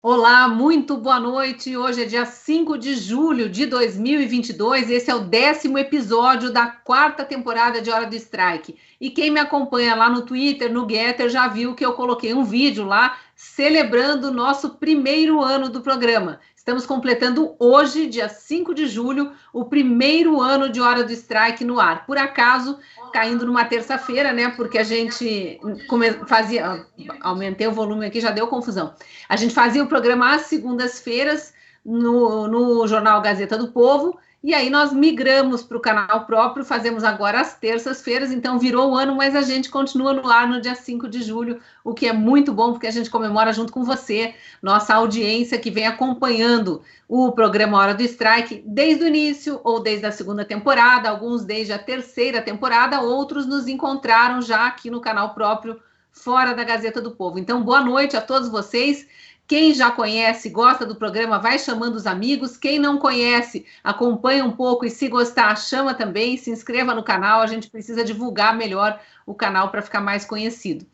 Olá, muito boa noite. Hoje é dia 5 de julho de 2022. Esse é o 10º episódio da 4ª temporada de Hora do Strike. E quem me acompanha lá no Twitter, no Getter, já viu que eu coloquei um vídeo lá celebrando o nosso primeiro ano do programa. Estamos completando hoje, dia 5 de julho, o primeiro ano de Hora do Strike no ar. Por acaso, caindo numa terça-feira, né? Porque a gente fazia... Aumentei o volume aqui, já deu confusão. A gente fazia o programa às segundas-feiras no jornal Gazeta do Povo, e aí nós migramos para o canal próprio, fazemos agora às terças-feiras, então virou o ano, mas a gente continua no ar no dia 5 de julho, o que é muito bom, porque a gente comemora junto com você, nossa audiência que vem acompanhando o programa Hora do Strike desde o início ou desde a segunda temporada, alguns desde a terceira temporada, outros nos encontraram já aqui no canal próprio, fora da Gazeta do Povo. Então, boa noite a todos vocês. Quem já conhece, gosta do programa, vai chamando os amigos. Quem não conhece, acompanha um pouco e se gostar, chama também, se inscreva no canal. A gente precisa divulgar melhor o canal para ficar mais conhecido.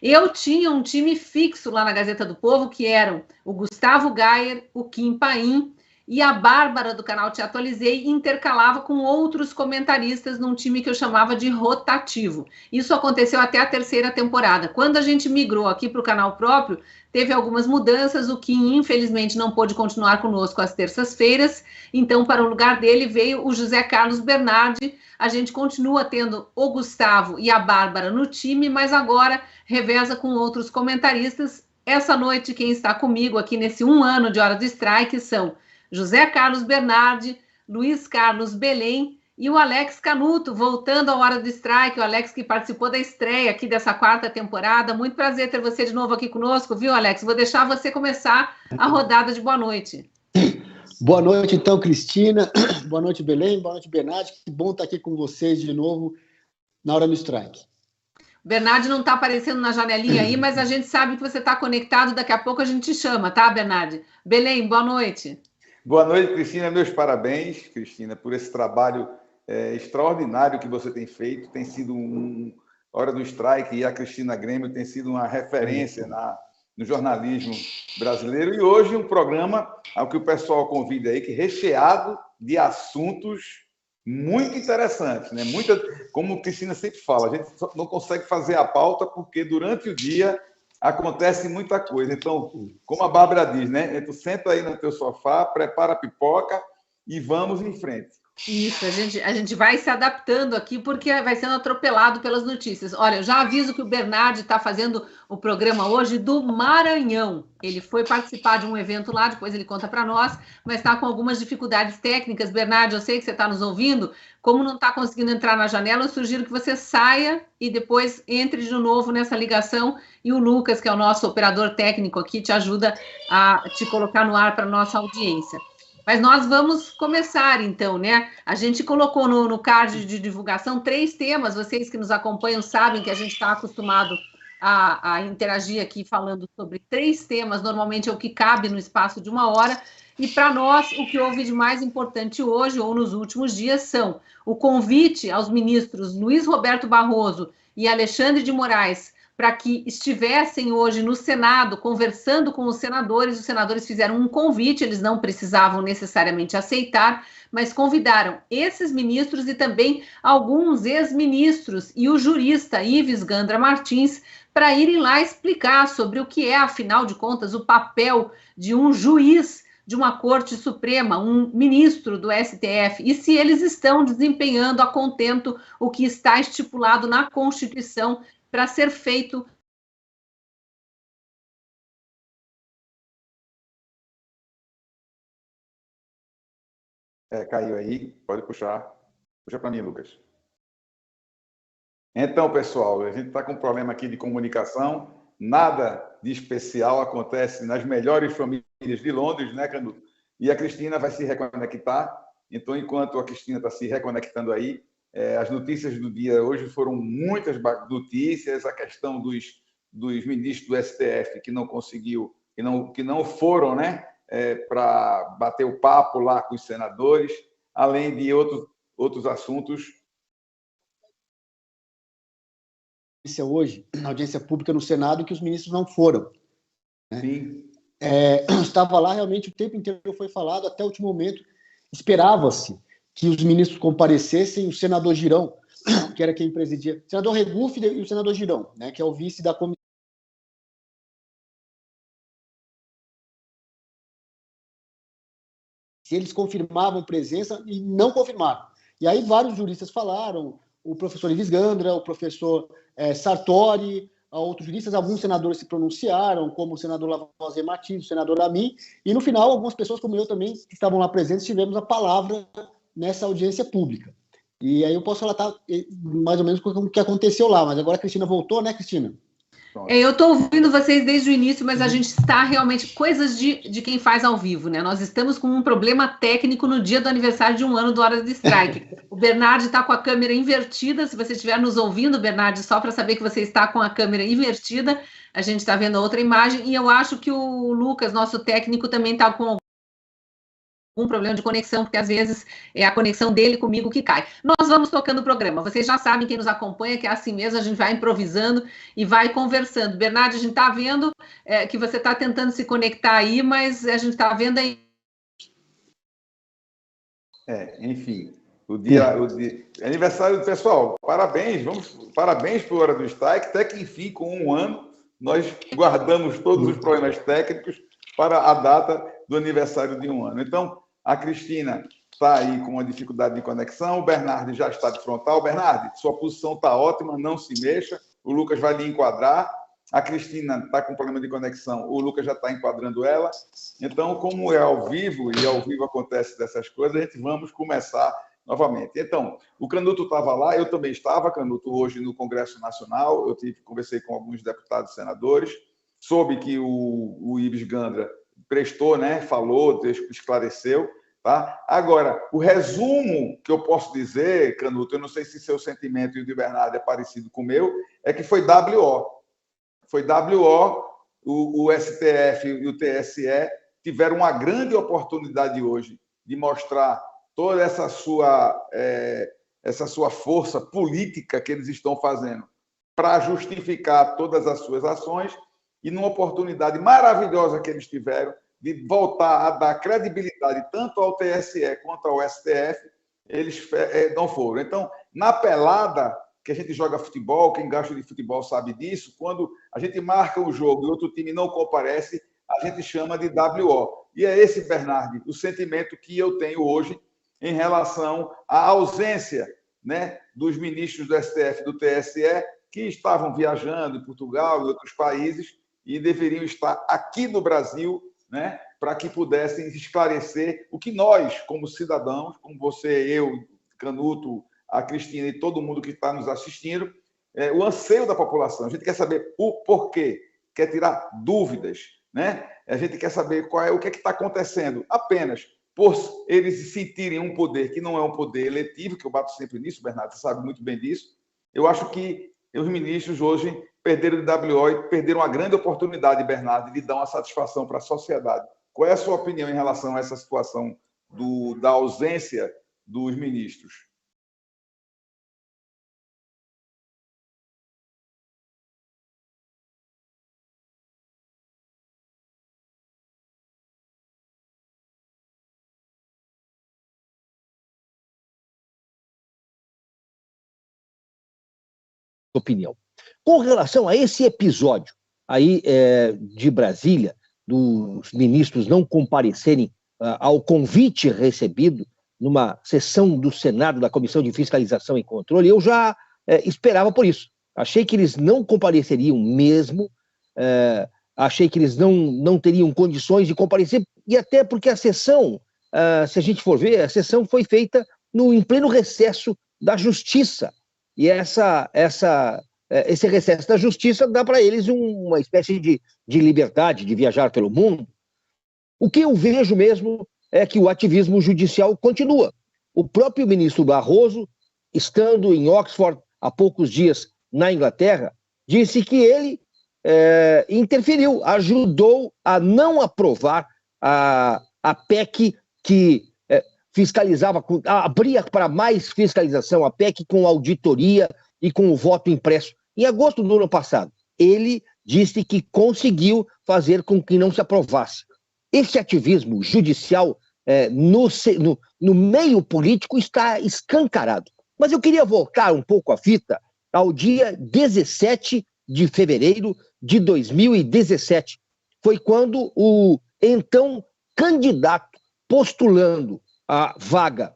Eu tinha um time fixo lá na Gazeta do Povo, que eram o Gustavo Gayer, o Kim Paim e a Bárbara do canal Te Atualizei intercalava com outros comentaristas num time que eu chamava de rotativo. Isso aconteceu até a terceira temporada. Quando a gente migrou aqui para o canal próprio, teve algumas mudanças, o Kim infelizmente não pôde continuar conosco às terças-feiras, então para o lugar dele veio o José Carlos Bernardi. A gente continua tendo o Gustavo e a Bárbara no time, mas agora reveza com outros comentaristas. Essa noite quem está comigo aqui nesse 1 ano de Hora do Strike são José Carlos Bernardi, Luiz Carlos Belém e o Alex Canuto, voltando à Hora do Strike, o Alex que participou da estreia aqui dessa 4ª temporada. Muito prazer ter você de novo aqui conosco, viu, Alex? Vou deixar você começar a rodada de boa noite. Boa noite, então, Cristina. Boa noite, Belém. Boa noite, Bernardi. Que bom estar aqui com vocês de novo na Hora do Strike. Bernardi não está aparecendo na janelinha aí, mas a gente sabe que você está conectado. Daqui a pouco a gente te chama, tá, Bernardi? Belém, boa noite. Boa noite, Cristina. Meus parabéns, Cristina, por esse trabalho extraordinário que você tem feito. Tem sido Hora do Strike e a Cristina Grêmio tem sido uma referência no jornalismo brasileiro. E hoje um programa ao que o pessoal convida aí, que é recheado de assuntos muito interessantes, né? Como a Cristina sempre fala, a gente não consegue fazer a pauta porque durante o dia acontece muita coisa. Então, como a Bárbara diz, né? Tu senta aí no teu sofá, prepara a pipoca e vamos em frente. Isso, a gente vai se adaptando aqui porque vai sendo atropelado pelas notícias. Olha, eu já aviso que o Bernardi está fazendo o programa hoje do Maranhão. Ele foi participar de um evento lá, depois ele conta para nós, mas está com algumas dificuldades técnicas. Bernardi, eu sei que você está nos ouvindo. Como não está conseguindo entrar na janela, eu sugiro que você saia e depois entre de novo nessa ligação. E o Lucas, que é o nosso operador técnico aqui, te ajuda a te colocar no ar para a nossa audiência. Mas nós vamos começar, então, né? A gente colocou no card de divulgação 3 temas. Vocês que nos acompanham sabem que a gente está acostumado a interagir aqui falando sobre 3 temas. Normalmente é o que cabe no espaço de 1 hora. E para nós, o que houve de mais importante hoje ou nos últimos dias são o convite aos ministros Luiz Roberto Barroso e Alexandre de Moraes para que estivessem hoje no Senado conversando com os senadores fizeram um convite, eles não precisavam necessariamente aceitar, mas convidaram esses ministros e também alguns ex-ministros e o jurista Ives Gandra Martins para irem lá explicar sobre o que é, afinal de contas, o papel de um juiz de uma Corte Suprema, um ministro do STF, e se eles estão desempenhando a contento o que está estipulado na Constituição para ser feito. Caiu aí, pode puxar. Puxa para mim, Lucas. Então, pessoal, a gente está com um problema aqui de comunicação. Nada de especial acontece nas melhores famílias de Londres, né, Canuto? E a Cristina vai se reconectar. Então, enquanto a Cristina está se reconectando aí, as notícias do dia hoje foram muitas notícias. A questão dos ministros do STF que não conseguiu, que não foram, né, para bater o papo lá com os senadores, além de outros assuntos. Hoje, na audiência pública no Senado, que os ministros não foram. Né? Sim. estava lá realmente o tempo inteiro, foi falado, até o último momento, esperava-se que os ministros comparecessem, o senador Girão, que era quem presidia, o senador Regufe e o senador Girão, né, que é o vice da comissão. Se eles confirmavam presença e não confirmaram. E aí vários juristas falaram, o professor Ives Gandra, o professor Sartori, outros juristas, alguns senadores se pronunciaram, como o senador Lavoisier Martins, o senador Amin, e no final, algumas pessoas como eu também, que estavam lá presentes, tivemos a palavra nessa audiência pública. E aí eu posso relatar mais ou menos o que aconteceu lá, mas agora a Cristina voltou, né, Cristina? Eu estou ouvindo vocês desde o início, mas a gente está realmente... Coisas de quem faz ao vivo, né? Nós estamos com um problema técnico no dia do aniversário de 1 ano do Hora do Strike. O Bernardo está com a câmera invertida. Se você estiver nos ouvindo, Bernardo, só para saber que você está com a câmera invertida, a gente está vendo a outra imagem. E eu acho que o Lucas, nosso técnico, também está com um problema de conexão, porque às vezes é a conexão dele comigo que cai. Nós vamos tocando o programa. Vocês já sabem, quem nos acompanha, que é assim mesmo, a gente vai improvisando e vai conversando. Bernardo, a gente está vendo que você está tentando se conectar aí, mas a gente está vendo aí. Enfim, o dia aniversário do pessoal. Parabéns, parabéns por Hora do Strike, até que enfim, com 1 ano, nós guardamos todos os problemas técnicos para a data do aniversário de 1 ano. Então, a Cristina está aí com uma dificuldade de conexão, o Bernardo já está de frontal. Bernardo, sua posição está ótima, não se mexa, o Lucas vai lhe enquadrar. A Cristina está com problema de conexão, o Lucas já está enquadrando ela. Então, como é ao vivo, e ao vivo acontece dessas coisas, a gente vamos começar novamente. Então, o Canuto estava lá, eu também estava, Canuto, hoje no Congresso Nacional, conversei com alguns deputados e senadores, soube que o Ives Gandra prestou, né, falou, esclareceu, tá? Agora, o resumo que eu posso dizer, Canuto, eu não sei se seu sentimento e o de Bernardo é parecido com o meu, é que foi WO. Foi WO, o STF e o TSE tiveram uma grande oportunidade hoje de mostrar toda essa sua força política que eles estão fazendo para justificar todas as suas ações, e numa oportunidade maravilhosa que eles tiveram de voltar a dar credibilidade tanto ao TSE quanto ao STF, eles não foram. Então, na pelada, que a gente joga futebol, quem gosta de futebol sabe disso, quando a gente marca um jogo e outro time não comparece, a gente chama de WO. E é esse, Bernardo, o sentimento que eu tenho hoje em relação à ausência, né, dos ministros do STF e do TSE, que estavam viajando em Portugal e outros países, e deveriam estar aqui no Brasil, né, para que pudessem esclarecer o que nós, como cidadãos, como você, eu, Canuto, a Cristina e todo mundo que está nos assistindo, o anseio da população. A gente quer saber o porquê, quer tirar dúvidas, né? A gente quer saber o que é que está acontecendo. Apenas por eles sentirem um poder que não é um poder eletivo, que eu bato sempre nisso, Bernardo, você sabe muito bem disso. Eu acho que os ministros hoje perderam de WO e perderam uma grande oportunidade, Bernardo, de dar uma satisfação para a sociedade. Qual é a sua opinião em relação a essa situação da ausência dos ministros? Opinião. Com relação a esse episódio aí de Brasília, dos ministros não comparecerem ao convite recebido numa sessão do Senado, da Comissão de Fiscalização e Controle, eu já esperava por isso. Achei que eles não compareceriam mesmo, achei que eles não teriam condições de comparecer, e até porque a sessão, se a gente for ver, a sessão foi feita em pleno recesso da Justiça. E esse recesso da Justiça dá para eles uma espécie de liberdade de viajar pelo mundo. O que eu vejo mesmo é que o ativismo judicial continua. O próprio ministro Barroso, estando em Oxford há poucos dias na Inglaterra, disse que ele interferiu, ajudou a não aprovar a PEC que fiscalizava, abria para mais fiscalização, a PEC com auditoria e com o voto impresso. Em agosto do ano passado, ele disse que conseguiu fazer com que não se aprovasse. Esse ativismo judicial no meio político está escancarado. Mas eu queria voltar um pouco a fita ao dia 17 de fevereiro de 2017. Foi quando o então candidato postulando a vaga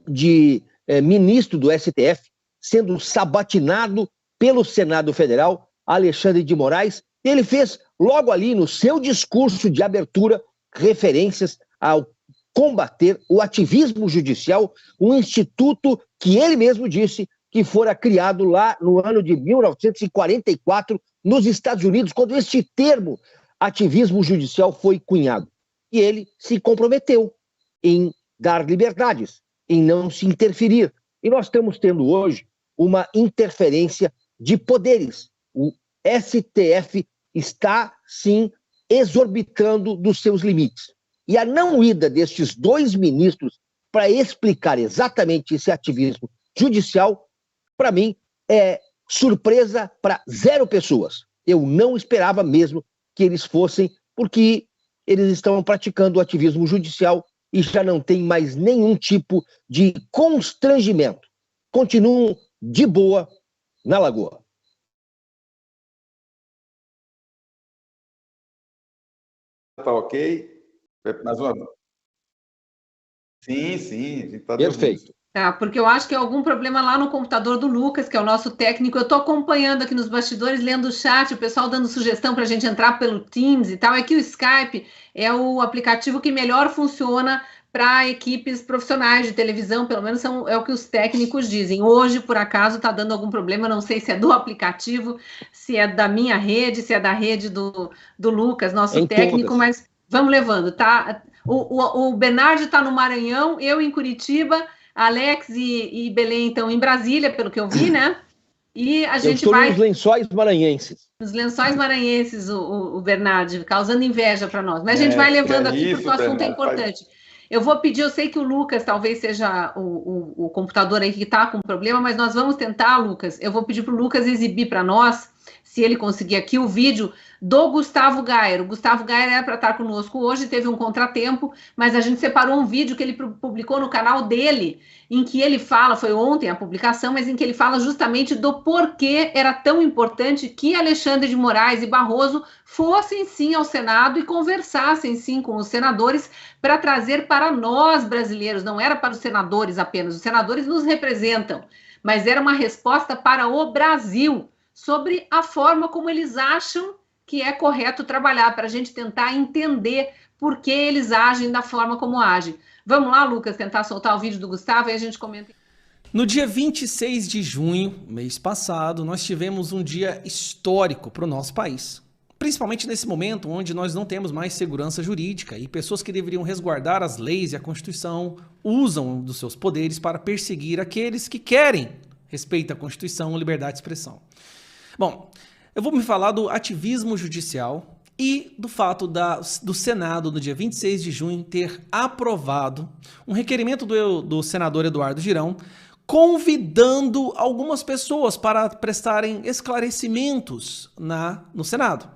de ministro do STF, sendo sabatinado pelo Senado Federal, Alexandre de Moraes, ele fez logo ali no seu discurso de abertura referências ao combater o ativismo judicial, um instituto que ele mesmo disse que fora criado lá no ano de 1944 nos Estados Unidos, quando este termo ativismo judicial foi cunhado. E ele se comprometeu em dar liberdades, em não se interferir. E nós estamos tendo hoje uma interferência de poderes. O STF está, sim, exorbitando dos seus limites. E a não ida destes dois ministros para explicar exatamente esse ativismo judicial, para mim, é surpresa para 0 pessoas. Eu não esperava mesmo que eles fossem, porque eles estão praticando o ativismo judicial e já não tem mais nenhum tipo de constrangimento. Continuam de boa na Lagoa. Tá ok? Mais uma. Sim, sim, a gente está perfeito. Tá, porque eu acho que é algum problema lá no computador do Lucas, que é o nosso técnico. Eu estou acompanhando aqui nos bastidores, lendo o chat, o pessoal dando sugestão para a gente entrar pelo Teams e tal. É que o Skype é o aplicativo que melhor funciona para equipes profissionais de televisão, pelo menos é o que os técnicos dizem. Hoje, por acaso, está dando algum problema, não sei se é do aplicativo, se é da minha rede, se é da rede do Lucas, nosso técnico, todas. Mas vamos levando, tá? O Bernardo está no Maranhão, eu em Curitiba, Alex e Belém estão em Brasília, pelo que eu vi, né? E a gente vai... nos Lençóis Maranhenses. Nos Lençóis Maranhenses, o Bernardo, causando inveja para nós. Mas a gente vai levando aqui, porque o assunto é importante. Eu vou pedir, eu sei que o Lucas talvez seja o computador aí que está com problema, mas nós vamos tentar, Lucas. Eu vou pedir para o Lucas exibir para nós, se ele conseguir aqui, o vídeo do Gustavo Gayer. O Gustavo Gayer era para estar conosco hoje, teve um contratempo, mas a gente separou um vídeo que ele publicou no canal dele, em que ele fala, foi ontem a publicação, mas em que ele fala justamente do porquê era tão importante que Alexandre de Moraes e Barroso fossem sim ao Senado e conversassem sim com os senadores para trazer para nós brasileiros, não era para os senadores apenas, os senadores nos representam, mas era uma resposta para o Brasil, sobre a forma como eles acham que é correto trabalhar, para a gente tentar entender por que eles agem da forma como agem. Vamos lá, Lucas, tentar soltar o vídeo do Gustavo e a gente comenta. No dia 26 de junho, mês passado, nós tivemos um dia histórico para o nosso país. Principalmente nesse momento onde nós não temos mais segurança jurídica e pessoas que deveriam resguardar as leis e a Constituição usam dos seus poderes para perseguir aqueles que querem respeitar a Constituição e liberdade de expressão. Bom, eu vou me falar do ativismo judicial e do fato do Senado, no dia 26 de junho, ter aprovado um requerimento do senador Eduardo Girão, convidando algumas pessoas para prestarem esclarecimentos no Senado.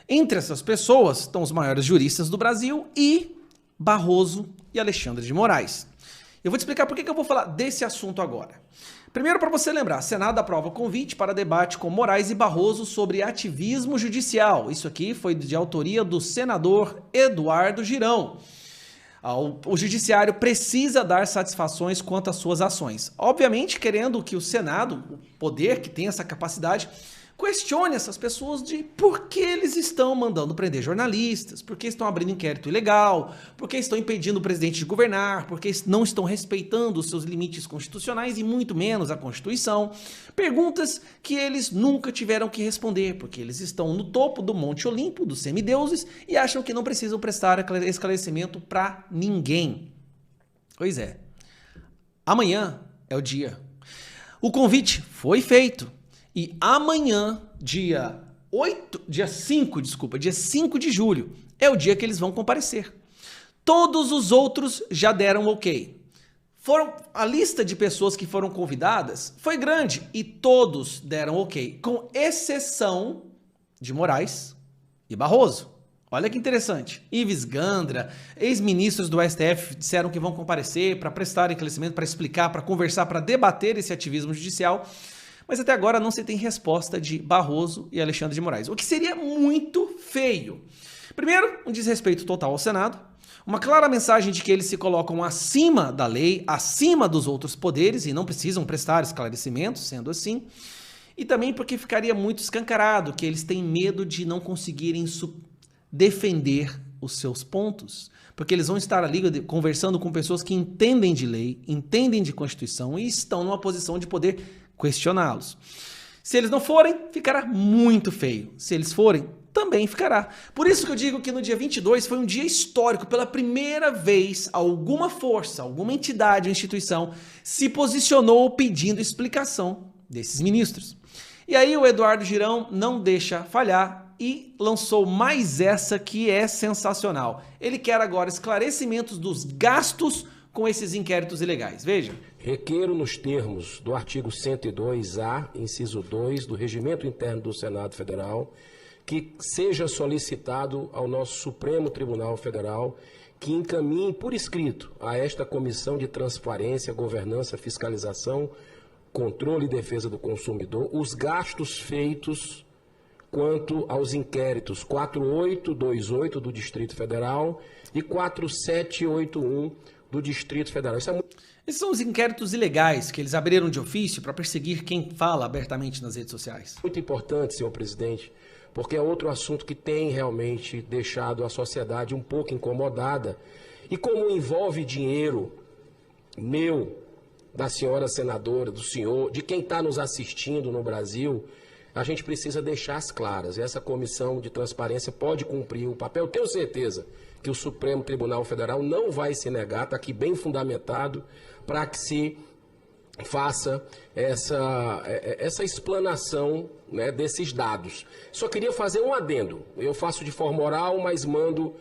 Entre essas pessoas estão os maiores juristas do Brasil e Barroso e Alexandre de Moraes. Eu vou te explicar por que eu vou falar desse assunto agora. Primeiro, para você lembrar, Senado aprova o convite para debate com Moraes e Barroso sobre ativismo judicial. Isso aqui foi de autoria do senador Eduardo Girão. O judiciário precisa dar satisfações quanto às suas ações. Obviamente, querendo que o Senado, o poder que tem essa capacidade, questione essas pessoas de por que eles estão mandando prender jornalistas, por que estão abrindo inquérito ilegal, por que estão impedindo o presidente de governar, por que não estão respeitando os seus limites constitucionais e muito menos a Constituição. Perguntas que eles nunca tiveram que responder, porque eles estão no topo do Monte Olimpo, dos semideuses, e acham que não precisam prestar esclarecimento para ninguém. Pois é. Amanhã é o dia. O convite foi feito. E amanhã, dia 5 de julho, é o dia que eles vão comparecer. Todos os outros já deram ok. A lista de pessoas que foram convidadas foi grande e todos deram ok, com exceção de Moraes e Barroso. Olha que interessante. Ives Gandra, ex-ministros do STF disseram que vão comparecer para prestar esclarecimento, para explicar, para conversar, para debater esse ativismo judicial. Mas até agora não se tem resposta de Barroso e Alexandre de Moraes, o que seria muito feio. Primeiro, um desrespeito total ao Senado, uma clara mensagem de que eles se colocam acima da lei, acima dos outros poderes e não precisam prestar esclarecimentos, sendo assim. E também porque ficaria muito escancarado que eles têm medo de não conseguirem defender os seus pontos, porque eles vão estar ali conversando com pessoas que entendem de lei, entendem de Constituição e estão numa posição de poder questioná-los. Se eles não forem, ficará muito feio. Se eles forem, também ficará. Por isso que eu digo que no dia 22 foi um dia histórico. Pela primeira vez, alguma força, alguma entidade ou instituição se posicionou pedindo explicação desses ministros. E aí o Eduardo Girão não deixa falhar e lançou mais essa que é sensacional. Ele quer agora esclarecimentos dos gastos com esses inquéritos ilegais. Veja. Requeiro nos termos do artigo 102-A, inciso 2, do Regimento Interno do Senado Federal, que seja solicitado ao nosso Supremo Tribunal Federal que encaminhe por escrito a esta Comissão de Transparência, Governança, Fiscalização, Controle e Defesa do Consumidor os gastos feitos quanto aos inquéritos 4828 do Distrito Federal e 4781 do Distrito Federal. Esses são os inquéritos ilegais que eles abriram de ofício para perseguir quem fala abertamente nas redes sociais. Muito importante, senhor presidente, porque é outro assunto que tem realmente deixado a sociedade um pouco incomodada. E como envolve dinheiro meu, da senhora senadora, do senhor, de quem está nos assistindo no Brasil, a gente precisa deixar as claras. Essa comissão de transparência pode cumprir o papel. Tenho certeza que o Supremo Tribunal Federal não vai se negar, está aqui bem fundamentado, para que se faça essa explanação, né, desses dados. Só queria fazer um adendo. Eu faço de forma oral, mas mando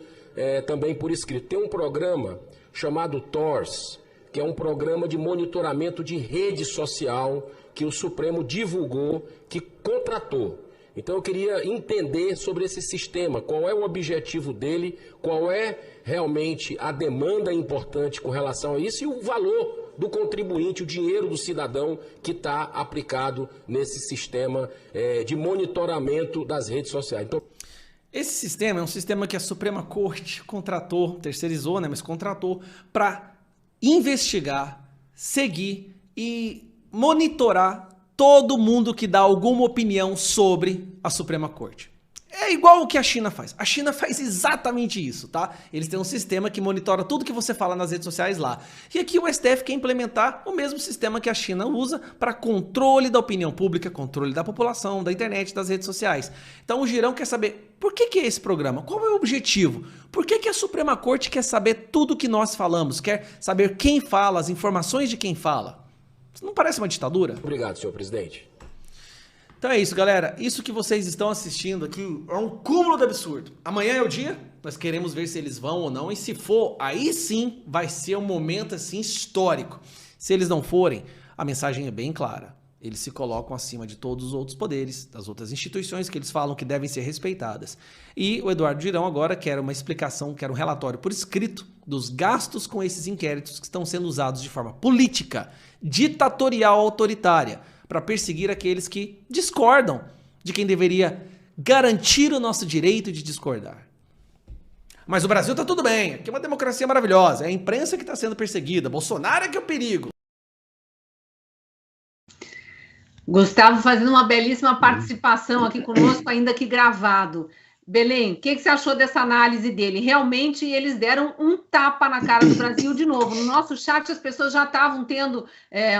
também por escrito. Tem um programa chamado TORS, que é um programa de monitoramento de rede social que o Supremo divulgou, que contratou. Então eu queria entender sobre esse sistema, qual é o objetivo dele, qual é realmente a demanda importante com relação a isso e o valor do contribuinte, o dinheiro do cidadão que está aplicado nesse sistema de monitoramento das redes sociais. Então, esse sistema é um sistema que a Suprema Corte contratou, terceirizou, né, mas contratou para investigar, seguir e monitorar todo mundo que dá alguma opinião sobre a Suprema Corte. É igual o que a China faz. A China faz exatamente isso, tá? Eles têm um sistema que monitora tudo que você fala nas redes sociais lá. E aqui o STF quer implementar o mesmo sistema que a China usa para controle da opinião pública, controle da população, da internet, das redes sociais. Então o Girão quer saber por que é esse programa? Qual é o objetivo? Por que a Suprema Corte quer saber tudo que nós falamos? Quer saber quem fala, as informações de quem fala? Isso não parece uma ditadura? Obrigado, senhor presidente. Então é isso, galera. Isso que vocês estão assistindo aqui é um cúmulo de absurdo. Amanhã é o dia, nós queremos ver se eles vão ou não. E se for, aí sim vai ser um momento assim histórico. Se eles não forem, a mensagem é bem clara. Eles se colocam acima de todos os outros poderes, das outras instituições que eles falam que devem ser respeitadas. E o Eduardo Girão agora quer uma explicação, quer um relatório por escrito dos gastos com esses inquéritos que estão sendo usados de forma política, ditatorial, autoritária, para perseguir aqueles que discordam de quem deveria garantir o nosso direito de discordar. Mas o Brasil tá tudo bem, aqui é uma democracia maravilhosa, é a imprensa que está sendo perseguida, Bolsonaro é que é o perigo. Gustavo fazendo uma belíssima participação aqui conosco, ainda que gravado. Belém, o que você achou dessa análise dele? Realmente eles deram um tapa na cara do Brasil de novo. No nosso chat as pessoas já estavam tendo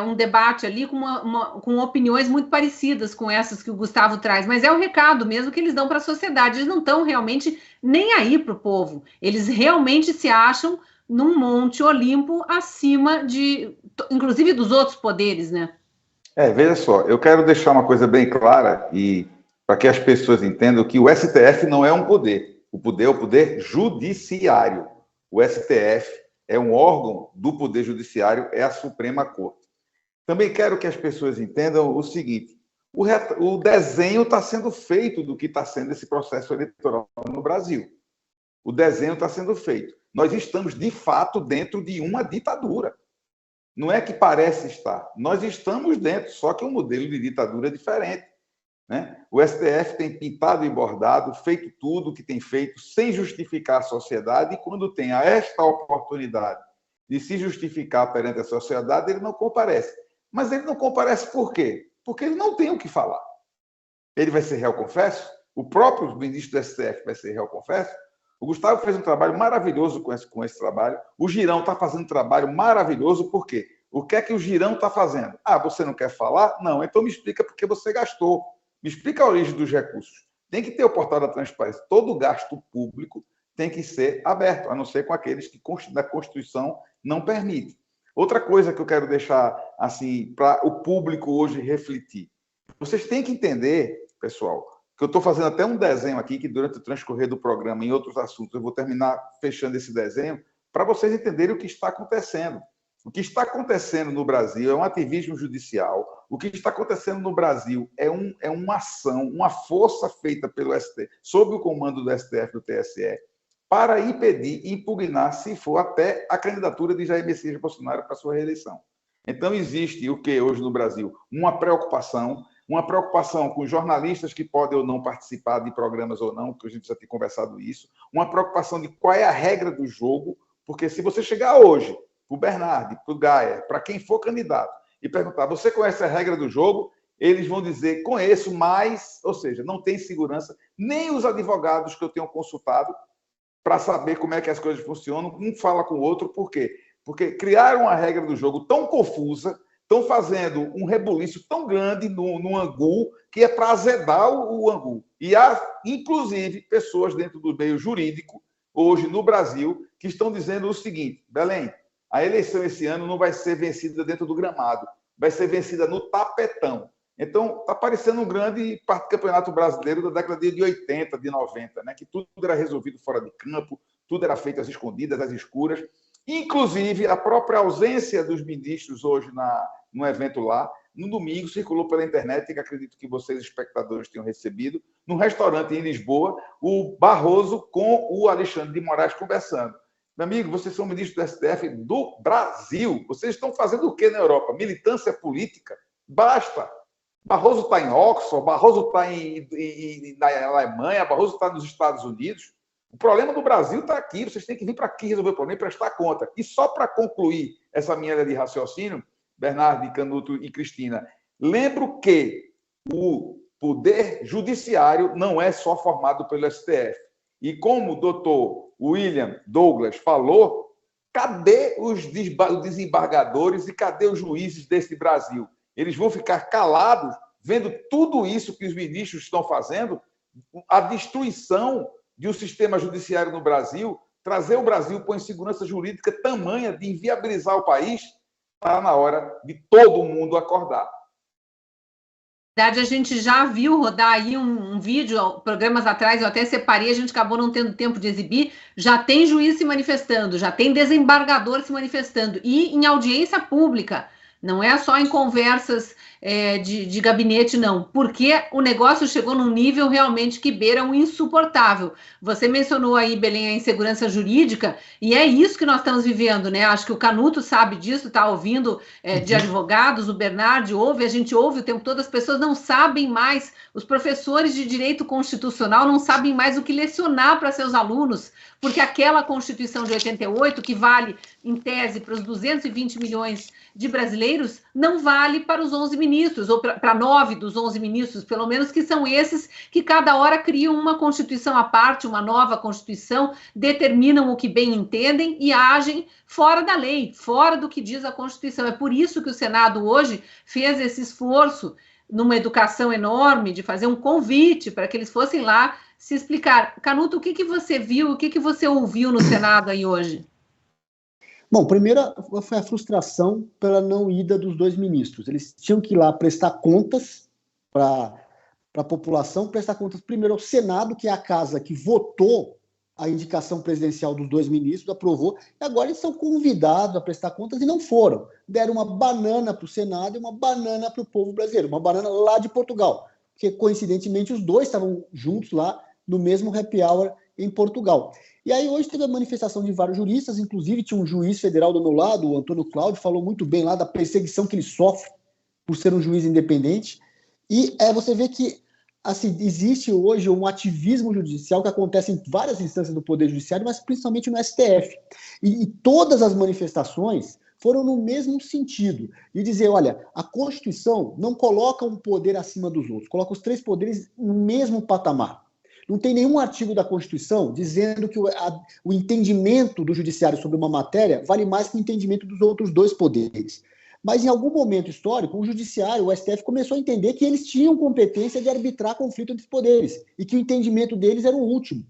um debate ali com opiniões muito parecidas com essas que o Gustavo traz, mas é o recado mesmo que eles dão para a sociedade. Eles não estão realmente nem aí para o povo. Eles realmente se acham num Monte Olimpo acima de, inclusive, dos outros poderes, né? Veja só, eu quero deixar uma coisa bem clara e para que as pessoas entendam que o STF não é um poder. O poder é o poder judiciário. O STF é um órgão do poder judiciário, é a Suprema Corte. Também quero que as pessoas entendam o seguinte, o desenho está sendo feito do que está sendo esse processo eleitoral no Brasil. O desenho está sendo feito. Nós estamos, de fato, dentro de uma ditadura. Não é que parece estar. Nós estamos dentro, só que um modelo de ditadura é diferente. Né? O STF tem pintado e bordado, feito tudo o que tem feito, sem justificar a sociedade, e quando tem esta oportunidade de se justificar perante a sociedade, ele não comparece. Mas ele não comparece por quê? Porque ele não tem o que falar. Ele vai ser réu confesso? O próprio ministro do STF vai ser réu confesso? O Gustavo fez um trabalho maravilhoso com esse trabalho. O Girão está fazendo um trabalho maravilhoso. Por quê? O que é que o Girão está fazendo? Ah, você não quer falar? Não, então me explica por que você gastou. Me explica a origem dos recursos. Tem que ter o portal da transparência. Todo gasto público tem que ser aberto, a não ser com aqueles que a Constituição não permite. Outra coisa que eu quero deixar assim para o público hoje refletir. Vocês têm que entender, pessoal, que eu estou fazendo até um desenho aqui, que durante o transcorrer do programa, em outros assuntos, eu vou terminar fechando esse desenho, para vocês entenderem o que está acontecendo. O que está acontecendo no Brasil é um ativismo judicial. O que está acontecendo no Brasil é uma ação, uma força feita pelo STF, sob o comando do STF e do TSE, para impedir e impugnar, se for até a candidatura de Jair Messias Bolsonaro para sua reeleição. Então, existe o que hoje no Brasil? Uma preocupação com jornalistas que podem ou não participar de programas ou não, porque a gente já tem conversado isso, uma preocupação de qual é a regra do jogo, porque se você chegar hoje para o Bernardo, para o Gaia, para quem for candidato, e perguntar, você conhece a regra do jogo? Eles vão dizer, conheço, mas, ou seja, não tem segurança, nem os advogados que eu tenho consultado para saber como é que as coisas funcionam, um fala com o outro, por quê? Porque criaram uma regra do jogo tão confusa, estão fazendo um rebuliço tão grande no angu, que é para azedar o angu. E há, inclusive, pessoas dentro do meio jurídico, hoje no Brasil, que estão dizendo o seguinte, Belém, a eleição esse ano não vai ser vencida dentro do gramado, vai ser vencida no tapetão. Então, está parecendo um grande campeonato brasileiro da década de 80, de 90, né? Que tudo era resolvido fora de campo, tudo era feito às escondidas, às escuras. Inclusive, a própria ausência dos ministros hoje no evento lá, no domingo, circulou pela internet, que acredito que vocês, espectadores, tenham recebido, num restaurante em Lisboa, o Barroso com o Alexandre de Moraes conversando. Meu amigo, vocês são ministros do STF do Brasil. Vocês estão fazendo o quê na Europa? Militância política? Basta! Barroso está em Oxford, Barroso está na Alemanha, Barroso está nos Estados Unidos. O problema do Brasil está aqui. Vocês têm que vir para aqui resolver o problema e prestar conta. E só para concluir essa minha linha de raciocínio, Bernardo, Canuto e Cristina, lembro que o poder judiciário não é só formado pelo STF. E como o doutor William Douglas falou, cadê os desembargadores e cadê os juízes desse Brasil? Eles vão ficar calados, vendo tudo isso que os ministros estão fazendo, a destruição de um sistema judiciário no Brasil, trazer o Brasil para uma insegurança jurídica tamanha de inviabilizar o país, está na hora de todo mundo acordar. Na verdade, a gente já viu rodar aí um vídeo, programas atrás, eu até separei, a gente acabou não tendo tempo de exibir, já tem juiz se manifestando, já tem desembargador se manifestando, e em audiência pública. Não é só em conversas de gabinete, não. Porque o negócio chegou num nível realmente que beira um insuportável. Você mencionou aí, Belém, a insegurança jurídica, e é isso que nós estamos vivendo, né? Acho que o Canuto sabe disso, está ouvindo de advogados, o Bernardo ouve, a gente ouve o tempo todo, as pessoas não sabem mais, os professores de direito constitucional não sabem mais o que lecionar para seus alunos, porque aquela Constituição de 88, que vale, em tese, para os 220 milhões de brasileiros, não vale para os 11 ministros, ou para 9 dos 11 ministros, pelo menos, que são esses que cada hora criam uma Constituição à parte, uma nova Constituição, determinam o que bem entendem e agem fora da lei, fora do que diz a Constituição. É por isso que o Senado hoje fez esse esforço, numa educação enorme, de fazer um convite para que eles fossem lá se explicar. Canuto, o que você viu, o que você ouviu no Senado aí hoje? Bom, primeiro foi a frustração pela não ida dos dois ministros. Eles tinham que ir lá prestar contas para a população, prestar contas primeiro ao Senado, que é a casa que votou a indicação presidencial dos 2 ministros, aprovou, e agora eles são convidados a prestar contas e não foram. Deram uma banana para o Senado e uma banana para o povo brasileiro, uma banana lá de Portugal, porque coincidentemente os dois estavam juntos lá no mesmo happy hour em Portugal. E aí hoje teve a manifestação de vários juristas, inclusive tinha um juiz federal do meu lado, o Antônio Cláudio, falou muito bem lá da perseguição que ele sofre por ser um juiz independente, e você vê que assim, existe hoje um ativismo judicial que acontece em várias instâncias do Poder Judiciário, mas principalmente no STF. E todas as manifestações foram no mesmo sentido, de dizer, olha, a Constituição não coloca um poder acima dos outros, coloca os 3 poderes no mesmo patamar. Não tem nenhum artigo da Constituição dizendo que o entendimento do judiciário sobre uma matéria vale mais que o entendimento dos outros 2 poderes. Mas em algum momento histórico, o judiciário, o STF, começou a entender que eles tinham competência de arbitrar conflito entre os poderes e que o entendimento deles era o último.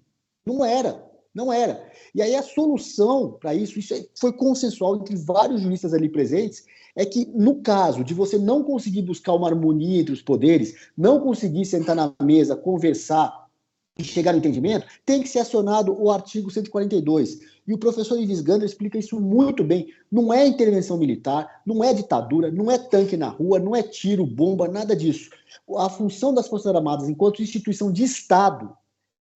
Não era. E aí a solução para isso foi consensual entre vários juristas ali presentes, é que no caso de você não conseguir buscar uma harmonia entre os poderes, não conseguir sentar na mesa, conversar e chegar no entendimento, tem que ser acionado o artigo 142. E o professor Ives Gandra explica isso muito bem. Não é intervenção militar, não é ditadura, não é tanque na rua, não é tiro, bomba, nada disso. A função das Forças Armadas, enquanto instituição de Estado,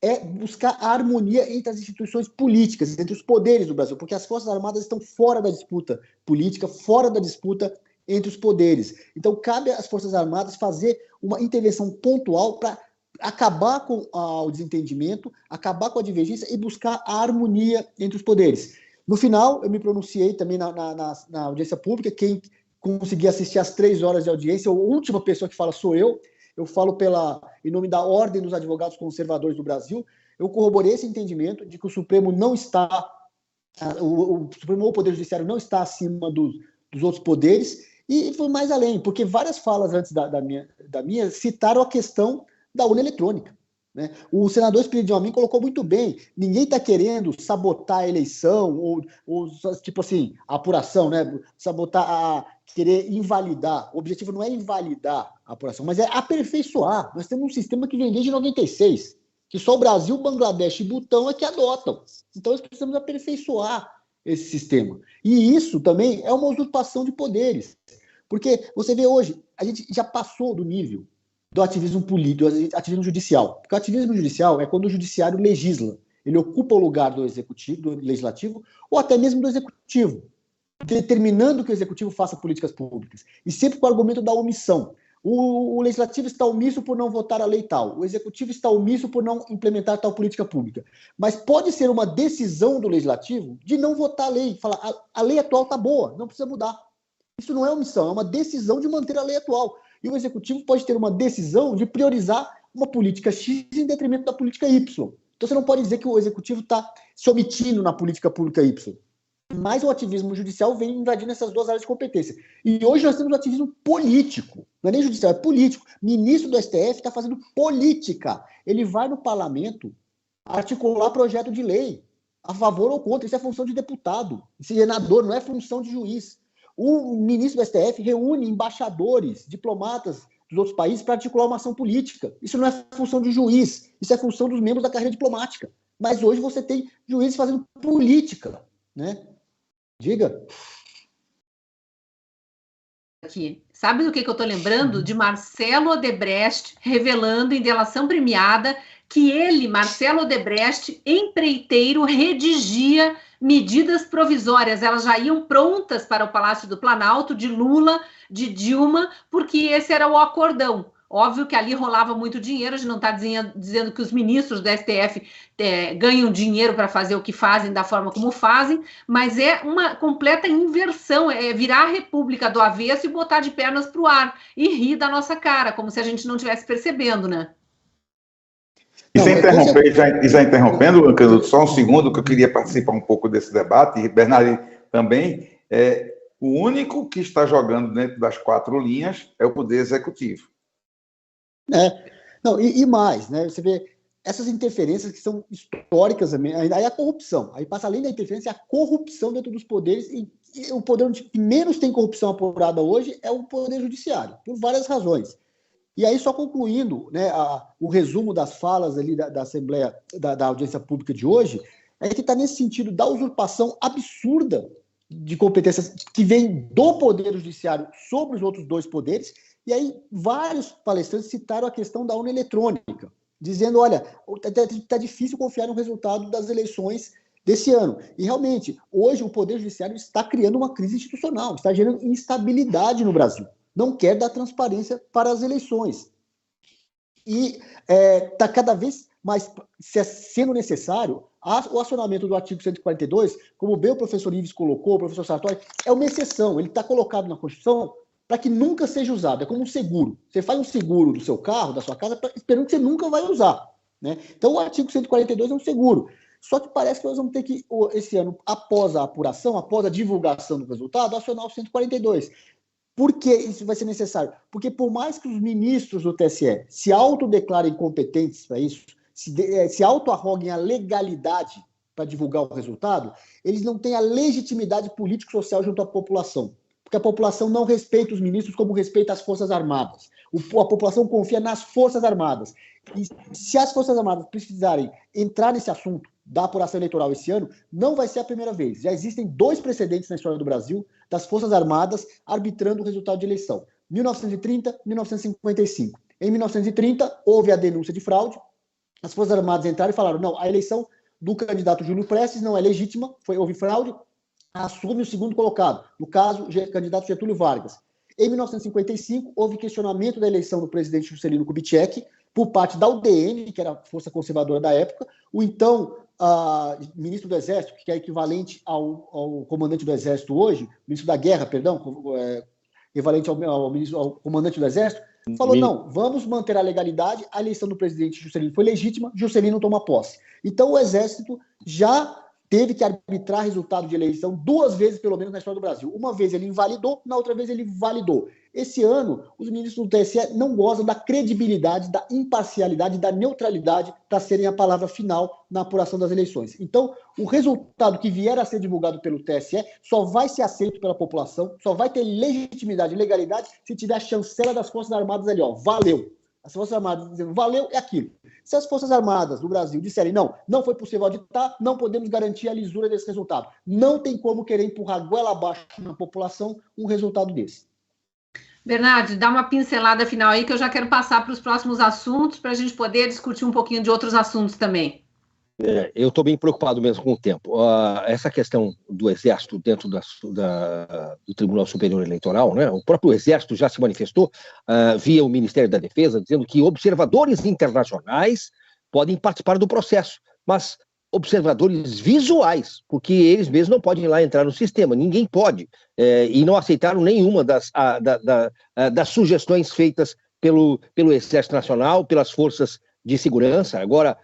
é buscar a harmonia entre as instituições políticas, entre os poderes do Brasil, porque as Forças Armadas estão fora da disputa política, fora da disputa entre os poderes. Então, cabe às Forças Armadas fazer uma intervenção pontual para acabar com o desentendimento, acabar com a divergência e buscar a harmonia entre os poderes. No final, eu me pronunciei também na audiência pública. Quem conseguir assistir às 3 horas de audiência, a última pessoa que fala sou eu falo em nome da Ordem dos Advogados Conservadores do Brasil. Eu corroborei esse entendimento de que o Supremo não está, o Supremo ou o Poder Judiciário não está acima dos outros poderes, e foi mais além, porque várias falas antes da minha citaram a questão da urna eletrônica, né? O senador Espírito Amin colocou muito bem, ninguém está querendo sabotar a eleição, ou tipo assim, a apuração, né? Sabotar, querer invalidar. O objetivo não é invalidar a apuração, mas é aperfeiçoar. Nós temos um sistema que vem desde 96, que só o Brasil, Bangladesh e Butão é que adotam. Então nós precisamos aperfeiçoar esse sistema. E isso também é uma usurpação de poderes, porque você vê hoje, a gente já passou do nível do ativismo político, do ativismo judicial. Porque o ativismo judicial é quando o judiciário legisla. Ele ocupa o lugar do executivo, do legislativo, ou até mesmo do executivo, determinando que o executivo faça políticas públicas. E sempre com o argumento da omissão. O legislativo está omisso por não votar a lei tal. O executivo está omisso por não implementar tal política pública. Mas pode ser uma decisão do legislativo de não votar a lei. Falar, a lei atual está boa, não precisa mudar. Isso não é omissão, é uma decisão de manter a lei atual. E o executivo pode ter uma decisão de priorizar uma política X em detrimento da política Y. Então você não pode dizer que o executivo está se omitindo na política pública Y. Mas o ativismo judicial vem invadindo essas 2 áreas de competência. E hoje nós temos um ativismo político. Não é nem judicial, é político. O ministro do STF está fazendo política. Ele vai no parlamento articular projeto de lei a favor ou contra. Isso é função de deputado, de senador, não é função de juiz. O ministro do STF reúne embaixadores, diplomatas dos outros países para articular uma ação política. Isso não é função de juiz, isso é função dos membros da carreira diplomática. Mas hoje você tem juízes fazendo política, né? Diga. Aqui. Sabe do que eu estou lembrando? De Marcelo Odebrecht revelando em delação premiada que ele, Marcelo Odebrecht, empreiteiro, redigia medidas provisórias. Elas já iam prontas para o Palácio do Planalto, de Lula, de Dilma, porque esse era o acordão. Óbvio que ali rolava muito dinheiro, a gente não está dizendo que os ministros do STF ganham dinheiro para fazer o que fazem, da forma como fazem, mas é uma completa inversão, é virar a República do avesso e botar de pernas para o ar, e rir da nossa cara, como se a gente não estivesse percebendo, né? E já interrompendo, Canuto, só um segundo, que eu queria participar um pouco desse debate, e Bernardo também, o único que está jogando dentro das 4 linhas é o Poder Executivo. Não, e mais, né? Você vê essas interferências que são históricas, aí a corrupção, aí passa além da interferência, a corrupção dentro dos poderes, e o poder que menos tem corrupção apurada hoje é o Poder Judiciário, por várias razões. E aí, só concluindo, né, o resumo das falas ali da Assembleia, da audiência pública de hoje, é que está nesse sentido da usurpação absurda de competências que vem do Poder Judiciário sobre os outros dois poderes. E aí, vários palestrantes citaram a questão da urna eletrônica, dizendo, olha, está difícil confiar no resultado das eleições desse ano. E, realmente, hoje o Poder Judiciário está criando uma crise institucional, está gerando instabilidade no Brasil. Não quer dar transparência para as eleições. E está cada vez mais sendo necessário o acionamento do artigo 142, como bem o professor Ives colocou, o professor Sartori, é uma exceção. Ele está colocado na Constituição para que nunca seja usado. É como um seguro. Você faz um seguro do seu carro, da sua casa, esperando que você nunca vai usar, né? Então, o artigo 142 é um seguro. Só que parece que nós vamos ter que, esse ano, após a apuração, após a divulgação do resultado, acionar o 142. Por que isso vai ser necessário? Porque por mais que os ministros do TSE se autodeclarem competentes para isso, se auto-arroguem a legalidade para divulgar o resultado, eles não têm a legitimidade político-social junto à população. Porque a população não respeita os ministros como respeita as Forças Armadas. A população confia nas Forças Armadas. E se as Forças Armadas precisarem entrar nesse assunto da apuração eleitoral esse ano, não vai ser a primeira vez. Já existem 2 precedentes na história do Brasil das Forças Armadas arbitrando o resultado de eleição. 1930 e 1955. Em 1930, houve a denúncia de fraude. As Forças Armadas entraram e falaram, não, a eleição do candidato Júlio Prestes não é legítima, houve fraude, assume o segundo colocado, no caso, o candidato Getúlio Vargas. Em 1955, houve questionamento da eleição do presidente Juscelino Kubitschek por parte da UDN, que era a força conservadora da época, o então ministro do Exército, que é equivalente ao comandante do Exército hoje, ministro da Guerra, perdão, equivalente ao comandante do Exército, falou, não, vamos manter a legalidade, a eleição do presidente Juscelino foi legítima, Juscelino toma posse. Então o Exército já teve que arbitrar resultado de eleição 2 vezes, pelo menos, na história do Brasil. Uma vez ele invalidou, na outra vez ele validou. Esse ano, os ministros do TSE não gozam da credibilidade, da imparcialidade, da neutralidade para serem a palavra final na apuração das eleições. Então, o resultado que vier a ser divulgado pelo TSE só vai ser aceito pela população, só vai ter legitimidade e legalidade se tiver a chancela das Forças Armadas ali, ó, valeu. As Forças Armadas dizendo, valeu, é aquilo. Se as Forças Armadas do Brasil disserem, não foi possível auditar, não podemos garantir a lisura desse resultado. Não tem como querer empurrar goela abaixo na população um resultado desse. Bernardo, dá uma pincelada final aí que eu já quero passar para os próximos assuntos para a gente poder discutir um pouquinho de outros assuntos também. Eu estou bem preocupado mesmo com o tempo. Essa questão do Exército dentro do Tribunal Superior Eleitoral, né? O próprio Exército já se manifestou via o Ministério da Defesa, dizendo que observadores internacionais podem participar do processo, mas observadores visuais, porque eles mesmos não podem ir lá entrar no sistema, ninguém pode, e não aceitaram nenhuma das sugestões feitas pelo Exército Nacional, pelas forças de segurança. Agora,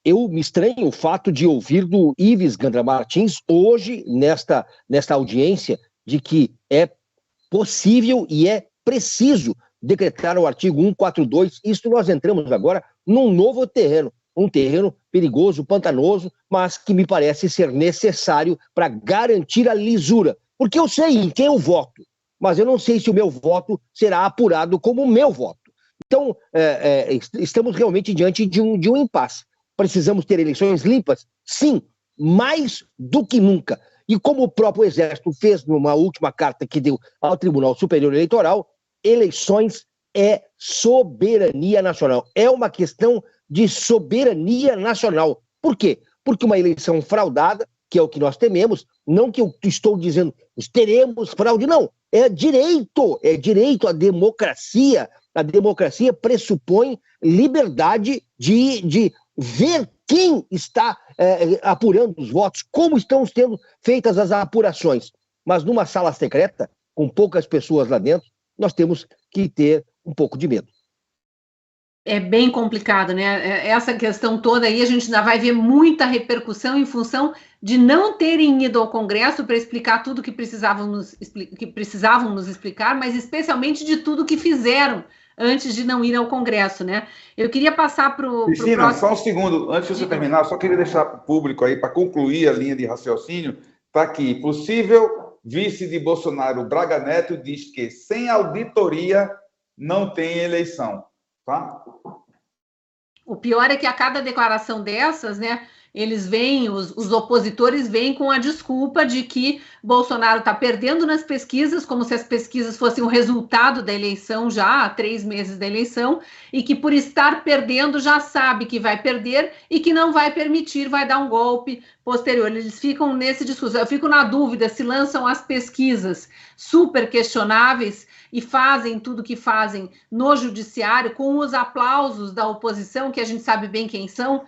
eu me estranho o fato de ouvir do Ives Gandra Martins hoje, nesta audiência, de que é possível e é preciso decretar o artigo 142. Isso nós entramos agora num novo terreno, um terreno perigoso, pantanoso, mas que me parece ser necessário para garantir a lisura. Porque eu sei em quem eu voto, mas eu não sei se o meu voto será apurado como o meu voto. Então, estamos realmente diante de um impasse. Precisamos ter eleições limpas? Sim, mais do que nunca. E como o próprio Exército fez numa última carta que deu ao Tribunal Superior Eleitoral, eleições é soberania nacional. É uma questão de soberania nacional. Por quê? Porque uma eleição fraudada, que é o que nós tememos, não que eu estou dizendo, teremos fraude, não. É direito à democracia. A democracia pressupõe liberdade de ver quem está apurando os votos, como estão sendo feitas as apurações. Mas numa sala secreta, com poucas pessoas lá dentro, nós temos que ter um pouco de medo. É bem complicado, né? Essa questão toda aí, a gente ainda vai ver muita repercussão em função de não terem ido ao Congresso para explicar tudo que precisavam nos explicar, mas especialmente de tudo que fizeram antes de não ir ao Congresso, né? Eu queria passar para o Cristina, próximo... só um segundo, antes de você terminar, só queria deixar para o público aí, para concluir a linha de raciocínio, está aqui, possível vice de Bolsonaro, Braga Neto, diz que sem auditoria não tem eleição, tá? O pior é que a cada declaração dessas, né, eles vêm, os opositores vêm com a desculpa de que Bolsonaro está perdendo nas pesquisas, como se as pesquisas fossem o resultado da eleição já há 3 meses da eleição, e que por estar perdendo já sabe que vai perder e que não vai permitir, vai dar um golpe posterior. Eles ficam nesse discurso. Eu fico na dúvida se lançam as pesquisas super questionáveis e fazem tudo que fazem no judiciário com os aplausos da oposição, que a gente sabe bem quem são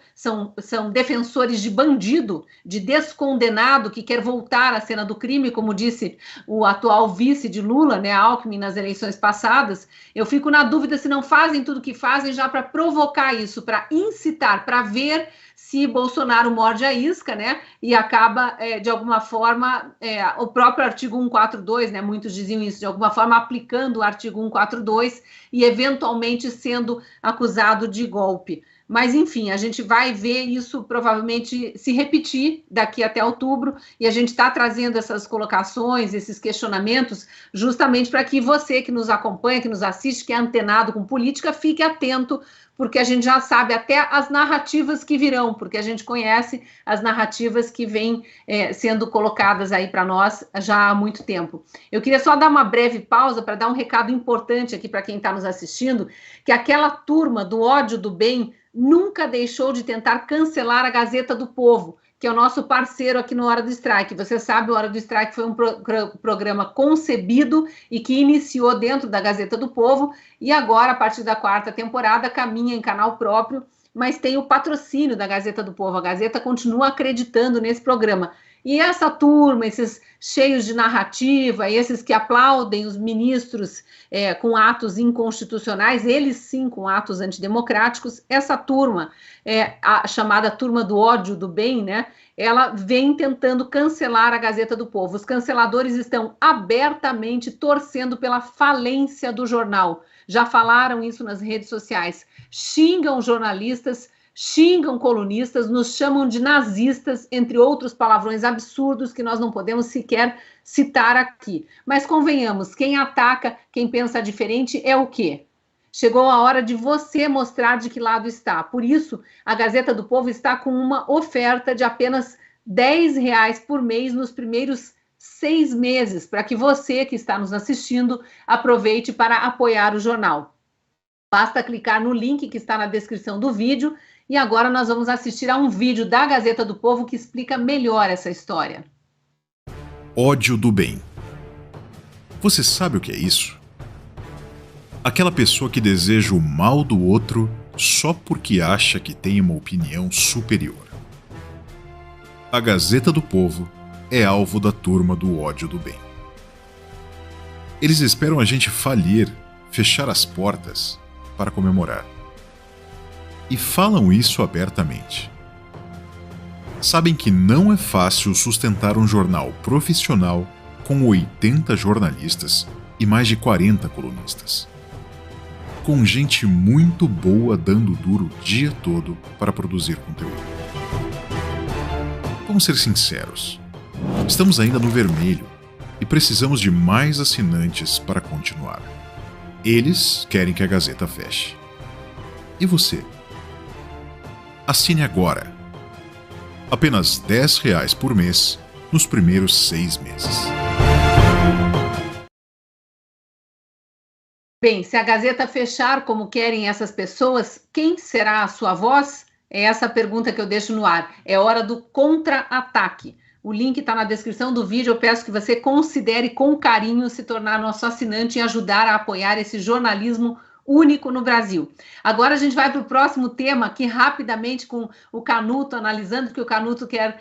defensores de bandido, de descondenado que quer voltar à cena do crime, como disse o atual vice de Lula, né, Alckmin, nas eleições passadas. Eu fico na dúvida se não fazem tudo que fazem já para provocar isso, para incitar, para ver se Bolsonaro morde a isca, né, e acaba, de alguma forma, o próprio artigo 142, né, muitos diziam isso, de alguma forma aplicando o artigo 142 e eventualmente sendo acusado de golpe. Mas, enfim, a gente vai ver isso provavelmente se repetir daqui até outubro, e a gente está trazendo essas colocações, esses questionamentos, justamente para que você que nos acompanha, que nos assiste, que é antenado com política, fique atento, porque a gente já sabe até as narrativas que virão, porque a gente conhece as narrativas que vêm sendo colocadas aí para nós já há muito tempo. Eu queria só dar uma breve pausa para dar um recado importante aqui para quem está nos assistindo, que aquela turma do ódio do bem nunca deixou de tentar cancelar a Gazeta do Povo, que é o nosso parceiro aqui no Hora do Strike. Você sabe, o Hora do Strike foi um programa concebido e que iniciou dentro da Gazeta do Povo, e agora, a partir da 4ª temporada, caminha em canal próprio, mas tem o patrocínio da Gazeta do Povo. A Gazeta continua acreditando nesse programa. E essa turma, esses cheios de narrativa, esses que aplaudem os ministros com atos inconstitucionais, eles sim com atos antidemocráticos, essa turma, a chamada turma do ódio do bem, né, ela vem tentando cancelar a Gazeta do Povo. Os canceladores estão abertamente torcendo pela falência do jornal. Já falaram isso nas redes sociais. Xingam jornalistas, xingam colunistas, nos chamam de nazistas, entre outros palavrões absurdos que nós não podemos sequer citar aqui. Mas convenhamos, quem ataca, quem pensa diferente é o quê? Chegou a hora de você mostrar de que lado está. Por isso, a Gazeta do Povo está com uma oferta de apenas R$10 por mês nos primeiros 6 meses, para que você que está nos assistindo aproveite para apoiar o jornal. Basta clicar no link que está na descrição do vídeo. E agora nós vamos assistir a um vídeo da Gazeta do Povo que explica melhor essa história. Ódio do bem. Você sabe o que é isso? Aquela pessoa que deseja o mal do outro só porque acha que tem uma opinião superior. A Gazeta do Povo é alvo da turma do ódio do bem. Eles esperam a gente falir, fechar as portas para comemorar. E falam isso abertamente. Sabem que não é fácil sustentar um jornal profissional com 80 jornalistas e mais de 40 colunistas. Com gente muito boa dando duro o dia todo para produzir conteúdo. Vamos ser sinceros. Estamos ainda no vermelho e precisamos de mais assinantes para continuar. Eles querem que a Gazeta feche. E você? Assine agora. Apenas R$10 por mês nos primeiros 6 meses. Bem, se a Gazeta fechar como querem essas pessoas, quem será a sua voz? É essa a pergunta que eu deixo no ar. É hora do contra-ataque. O link está na descrição do vídeo. Eu peço que você considere com carinho se tornar nosso assinante e ajudar a apoiar esse jornalismo único no Brasil. Agora a gente vai para o próximo tema, aqui rapidamente com o Canuto analisando, porque o Canuto quer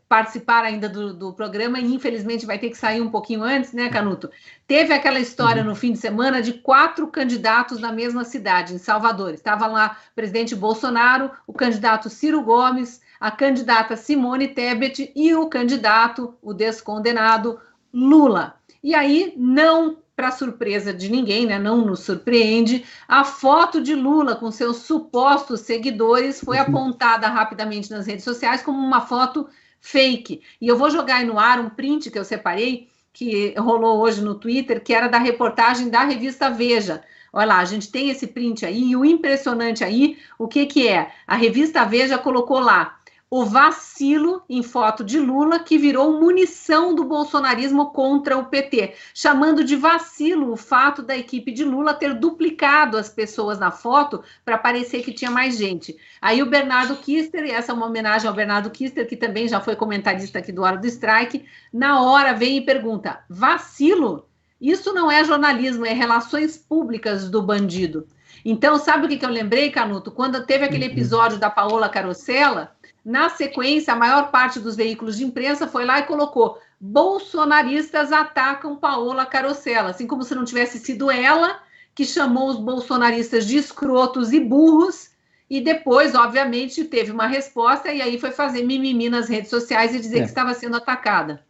participar ainda do programa e infelizmente vai ter que sair um pouquinho antes, né, Canuto? Teve aquela história no fim de semana de 4 candidatos na mesma cidade, em Salvador. Estava lá o presidente Bolsonaro, o candidato Ciro Gomes, a candidata Simone Tebet e o candidato, o descondenado, Lula. E aí, não para surpresa de ninguém, né, não nos surpreende, a foto de Lula com seus supostos seguidores foi apontada rapidamente nas redes sociais como uma foto fake. E eu vou jogar aí no ar um print que eu separei, que rolou hoje no Twitter, que era da reportagem da revista Veja. Olha lá, a gente tem esse print aí, e o impressionante aí, o que é? A revista Veja colocou lá o vacilo em foto de Lula, que virou munição do bolsonarismo contra o PT, chamando de vacilo o fato da equipe de Lula ter duplicado as pessoas na foto para parecer que tinha mais gente. Aí o Bernardo Kister, e essa é uma homenagem ao Bernardo Kister, que também já foi comentarista aqui do Hora do Strike, na hora vem e pergunta, vacilo? Isso não é jornalismo, é relações públicas do bandido. Então, sabe o que eu lembrei, Canuto? Quando teve aquele episódio da Paola Carosella, na sequência, a maior parte dos veículos de imprensa foi lá e colocou bolsonaristas atacam Paola Carosella, assim como se não tivesse sido ela que chamou os bolsonaristas de escrotos e burros, e depois, obviamente, teve uma resposta e aí foi fazer mimimi nas redes sociais e dizer que estava sendo atacada.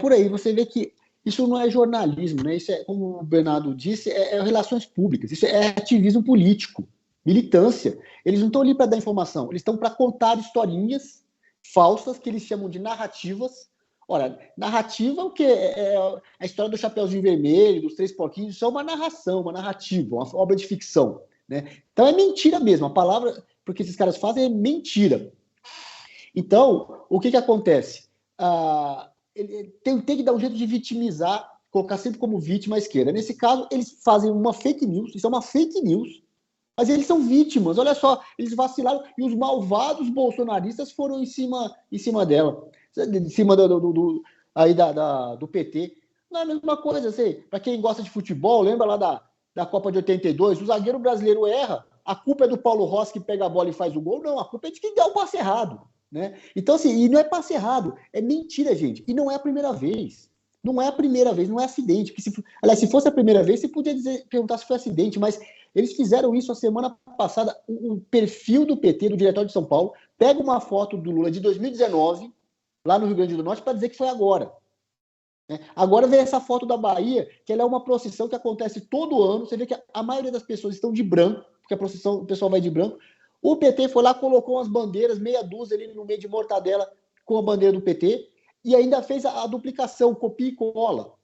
Por aí, você vê que isso não é jornalismo, né? Isso é, como o Bernardo disse, é relações públicas, isso é ativismo político, militância. Eles não estão ali para dar informação, eles estão para contar historinhas falsas que eles chamam de narrativas. Ora, narrativa, o que é a história do Chapeuzinho Vermelho, dos Três Porquinhos, isso é uma narração, uma narrativa, uma obra de ficção, né? Então é mentira mesmo, a palavra, porque esses caras fazem é mentira. Então, o que acontece? Tem que dar um jeito de vitimizar, colocar sempre como vítima a esquerda. Nesse caso, eles fazem uma fake news, isso é uma fake news, mas eles são vítimas, olha só, eles vacilaram e os malvados bolsonaristas foram em cima dela, em cima do PT. Não é a mesma coisa, assim, para quem gosta de futebol, lembra lá da Copa de 82, o zagueiro brasileiro erra, a culpa é do Paulo Rossi que pega a bola e faz o gol? Não, a culpa é de quem dá o passe errado, né? Então, assim, e não é passe errado, é mentira, gente, e não é a primeira vez. Não é a primeira vez, não é acidente. Aliás, se fosse a primeira vez, você podia perguntar se foi acidente, mas eles fizeram isso a semana passada. O perfil do PT, do Diretório de São Paulo, pega uma foto do Lula de 2019, lá no Rio Grande do Norte, para dizer que foi agora. Agora vem essa foto da Bahia, que ela é uma procissão que acontece todo ano. Você vê que a maioria das pessoas estão de branco, porque a procissão, o pessoal vai de branco. O PT foi lá, colocou umas bandeiras, meia dúzia ali no meio de mortadela, com a bandeira do PT, e ainda fez a duplicação, copia e cola.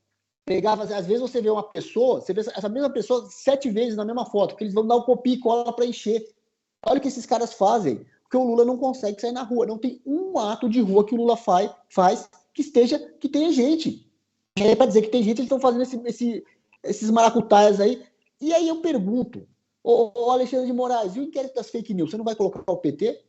Pegava, às vezes você vê uma pessoa, você vê essa mesma pessoa 7 vezes na mesma foto, porque eles vão dar um copia e cola para encher. Olha o que esses caras fazem, porque o Lula não consegue sair na rua. Não tem um ato de rua que o Lula faz que tenha gente. E aí, para dizer que tem gente, eles estão fazendo esses maracutaias aí. E aí eu pergunto, ô Alexandre de Moraes, e o inquérito das fake news, você não vai colocar o PT?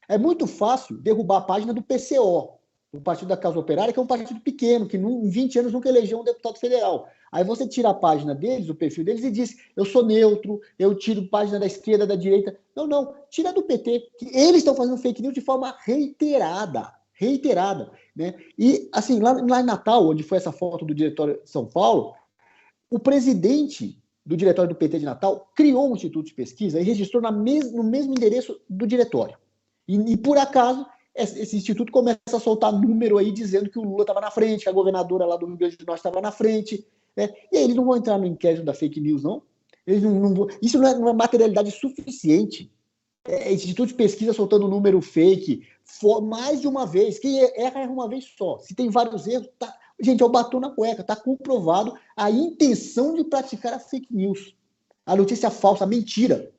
É muito fácil derrubar a página do PCO, o Partido da Causa Operária, que é um partido pequeno, que em 20 anos nunca elegeu um deputado federal. Aí você tira a página deles, o perfil deles, e diz, eu sou neutro, eu tiro página da esquerda, da direita. Não, tira do PT, que eles estão fazendo fake news de forma reiterada, né? E, assim, lá em Natal, onde foi essa foto do Diretório de São Paulo, o presidente do Diretório do PT de Natal criou um instituto de pesquisa e registrou no mesmo endereço do diretório. E por acaso, esse instituto começa a soltar número aí dizendo que o Lula estava na frente, que a governadora lá do Rio Grande do Norte estava na frente, né? E aí eles não vão entrar no inquérito da fake news, não? Eles não vão, isso não é materialidade suficiente. Esse instituto de pesquisa soltando número fake mais de uma vez. Quem erra uma vez só. Se tem vários erros, gente, é o batom na cueca. Está comprovado a intenção de praticar a fake news, a notícia falsa, a mentira.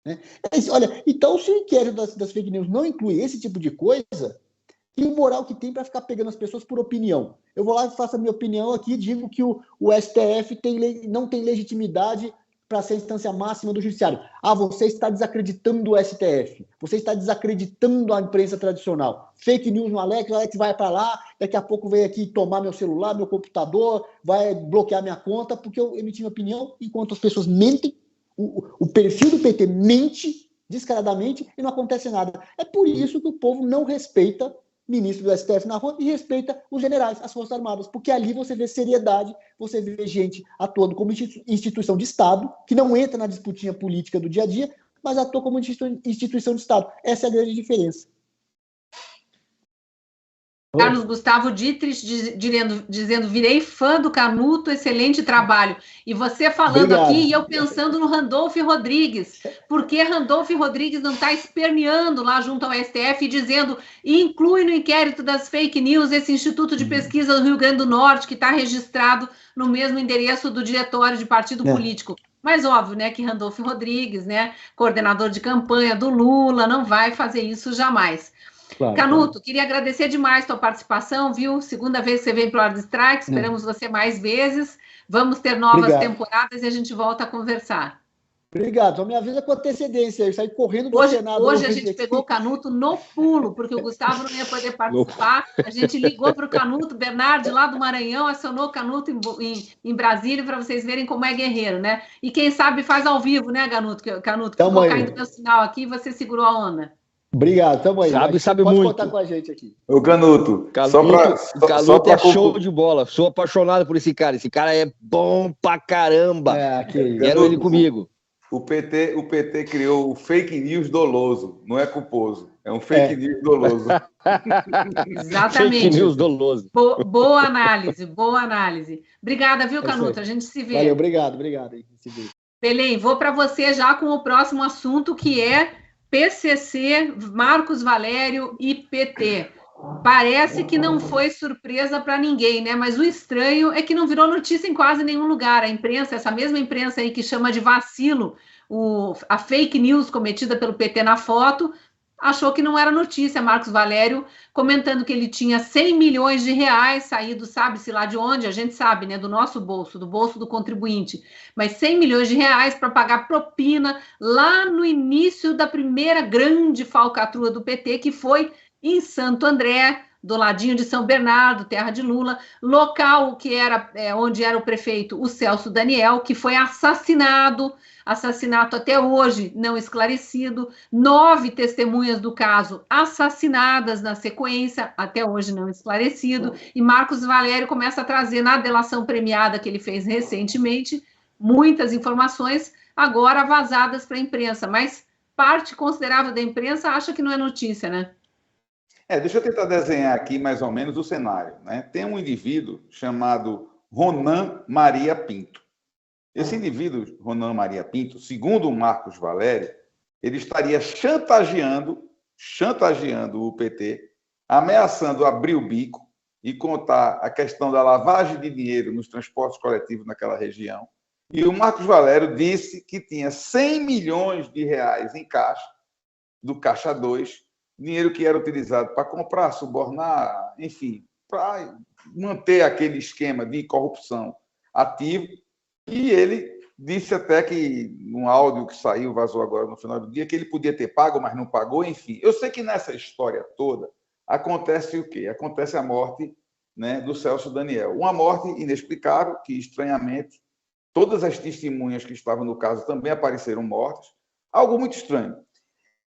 Né? Olha, então, se o inquérito das fake news não inclui esse tipo de coisa, e o moral que tem para ficar pegando as pessoas por opinião? Eu vou lá e faço a minha opinião aqui e digo que o STF não tem legitimidade para ser a instância máxima do judiciário. Você está desacreditando o STF, você está desacreditando a imprensa tradicional. Fake news no Alex vai para lá, daqui a pouco vem aqui tomar meu celular, meu computador, vai bloquear minha conta, porque eu emiti minha opinião, enquanto as pessoas mentem, o perfil do PT mente descaradamente e não acontece nada. É por isso que o povo não respeita ministro do STF na rua e respeita os generais, as Forças Armadas, porque ali você vê seriedade, você vê gente atuando como instituição de Estado, que não entra na disputinha política do dia a dia, mas atua como instituição de Estado. Essa é a grande diferença. Carlos Gustavo Dietrich dizendo, virei fã do Canuto, excelente trabalho. E você falando Obrigado. aqui, e eu pensando no Randolph Rodrigues, porque Randolph Rodrigues não está esperneando lá junto ao STF e dizendo, inclui no inquérito das fake news esse Instituto de Pesquisa do Rio Grande do Norte, que está registrado no mesmo endereço do diretório de partido político. Mas óbvio, né, que Randolph Rodrigues, né, coordenador de campanha do Lula, não vai fazer isso jamais. Claro, Canuto, queria agradecer demais a tua participação, viu? Segunda vez que você vem para o Hora do Strike, esperamos você mais vezes. Vamos ter novas temporadas e a gente volta a conversar. Obrigado, só me avisa com antecedência, eu saí correndo do Senado. Hoje a gente pegou o Canuto no pulo, porque o Gustavo não ia poder participar. A gente ligou para o Canuto, Bernardo, lá do Maranhão, acionou o Canuto em Brasília, para vocês verem como é guerreiro, né? E quem sabe faz ao vivo, né, Canuto? Que eu vou caindo meu sinal aqui e você segurou a onda. Obrigado, tamo aí. Sabe pode muito. Contar com a gente aqui. Ô, Canuto, Canuto é show de bola. Sou apaixonado por esse cara. Esse cara é bom pra caramba. Quero ele comigo. O PT criou o fake news doloso, não é culposo. É um fake news doloso. Exatamente. Fake news doloso. Boa análise, boa análise. Obrigada, viu, Canuto? A gente se vê. Valeu, obrigado. Belém, vou para você já com o próximo assunto, que é PCC, Marcos Valério e PT. Parece que não foi surpresa para ninguém, né? Mas o estranho é que não virou notícia em quase nenhum lugar. A imprensa, essa mesma imprensa aí que chama de vacilo a fake news cometida pelo PT na foto, achou que não era notícia. Marcos Valério comentando que ele tinha 100 milhões de reais saído, sabe-se lá de onde, a gente sabe, né, do nosso bolso, do bolso do contribuinte, mas 100 milhões de reais para pagar propina lá no início da primeira grande falcatrua do PT, que foi em Santo André, do ladinho de São Bernardo, terra de Lula, local que era onde era o prefeito, o Celso Daniel, que foi assassinato até hoje não esclarecido, 9 testemunhas do caso assassinadas na sequência, até hoje não esclarecido, e Marcos Valério começa a trazer na delação premiada que ele fez recentemente, muitas informações agora vazadas para a imprensa, mas parte considerável da imprensa acha que não é notícia, né? Deixa eu tentar desenhar aqui mais ou menos o cenário, né? Tem um indivíduo chamado Ronan Maria Pinto. Esse indivíduo, Ronan Maria Pinto, segundo o Marcos Valério, ele estaria chantageando o PT, ameaçando abrir o bico e contar a questão da lavagem de dinheiro nos transportes coletivos naquela região. E o Marcos Valério disse que tinha 100 milhões de reais em caixa, do Caixa 2, dinheiro que era utilizado para comprar, subornar, enfim, para manter aquele esquema de corrupção ativo. E ele disse até que, num áudio que saiu, vazou agora no final do dia, que ele podia ter pago, mas não pagou, enfim. Eu sei que nessa história toda acontece o quê? Acontece a morte, né, do Celso Daniel. Uma morte inexplicável, que, estranhamente, todas as testemunhas que estavam no caso também apareceram mortas. Algo muito estranho.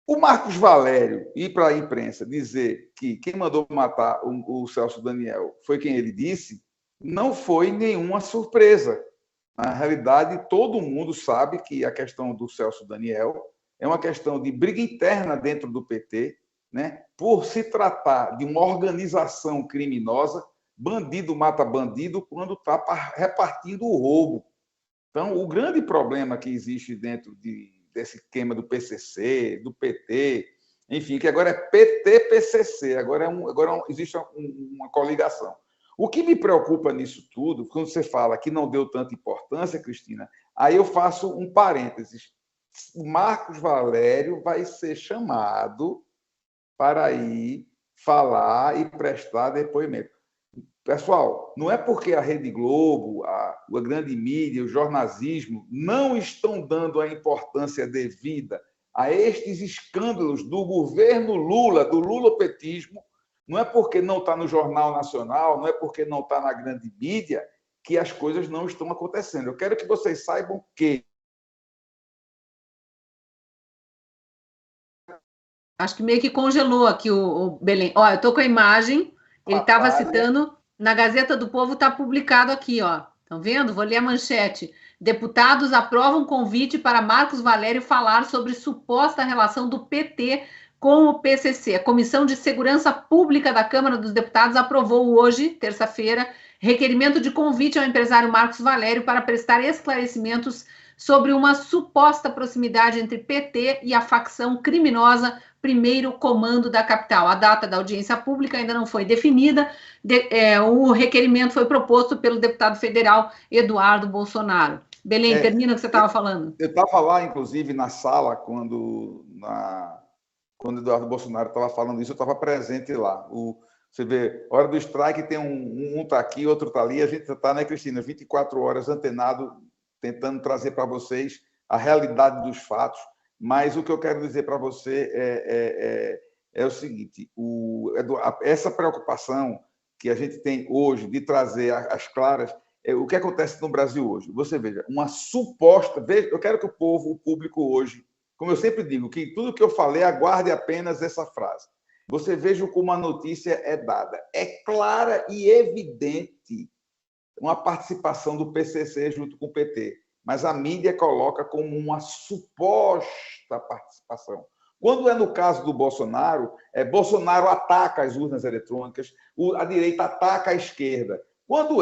O Marcos Valério ir para a imprensa dizer que quem mandou matar o Celso Daniel foi quem ele disse, não foi nenhuma surpresa. Na realidade, todo mundo sabe que a questão do Celso Daniel é uma questão de briga interna dentro do PT, né? Por se tratar de uma organização criminosa, bandido mata bandido quando está repartindo o roubo. Então, o grande problema que existe dentro desse esquema do PCC, do PT, enfim, que agora é PT-PCC, agora existe uma coligação. O que me preocupa nisso tudo, quando você fala que não deu tanta importância, Cristina, aí eu faço um parênteses. O Marcos Valério vai ser chamado para ir falar e prestar depoimento. Pessoal, não é porque a Rede Globo, a grande mídia, o jornalismo não estão dando a importância devida a estes escândalos do governo Lula, do lulopetismo, não é porque não está no Jornal Nacional, não é porque não está na grande mídia, que as coisas não estão acontecendo. Eu quero que vocês saibam que... Acho que meio que congelou aqui o Belém. Ó, eu estou com a imagem, ele estava citando... Na Gazeta do Povo está publicado aqui, ó. Estão vendo? Vou ler a manchete. Deputados aprovam convite para Marcos Valério falar sobre suposta relação do PT com o PCC. A Comissão de Segurança Pública da Câmara dos Deputados aprovou hoje, terça-feira, requerimento de convite ao empresário Marcos Valério para prestar esclarecimentos sobre uma suposta proximidade entre PT e a facção criminosa Primeiro Comando da Capital. A data da audiência pública ainda não foi definida. O requerimento foi proposto pelo deputado federal Eduardo Bolsonaro. Belém, termina o que você estava falando. Eu estava lá, inclusive, na sala, quando Eduardo Bolsonaro estava falando isso, eu estava presente lá. Você vê, hora do strike tem um está aqui, outro está ali, a gente está, né, Cristina, 24 horas antenado, tentando trazer para vocês a realidade dos fatos. Mas o que eu quero dizer para você é o seguinte, essa preocupação que a gente tem hoje de trazer as claras, o que acontece no Brasil hoje. Você veja, uma suposta... eu quero que o público hoje, como eu sempre digo, que tudo que eu falei, aguarde apenas essa frase. Você veja como a notícia é dada. É clara e evidente uma participação do PCC junto com o PT, mas a mídia coloca como uma suposta participação. Quando é no caso do Bolsonaro, Bolsonaro ataca as urnas eletrônicas, a direita ataca a esquerda. Quando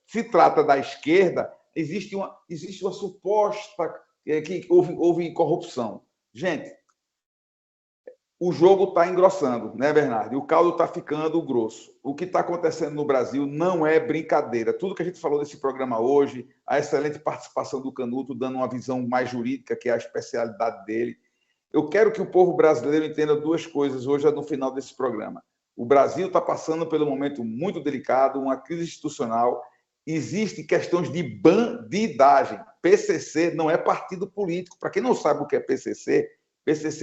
se trata da esquerda, existe uma suposta que houve corrupção. Gente, o jogo está engrossando, né, Bernardo? E o caldo está ficando grosso. O que está acontecendo no Brasil não é brincadeira. Tudo que a gente falou nesse programa hoje, a excelente participação do Canuto, dando uma visão mais jurídica, que é a especialidade dele. Eu quero que o povo brasileiro entenda duas coisas hoje no final desse programa. O Brasil está passando por um momento muito delicado, uma crise institucional. Existem questões de bandidagem. PCC não é partido político. Para quem não sabe o que é PCC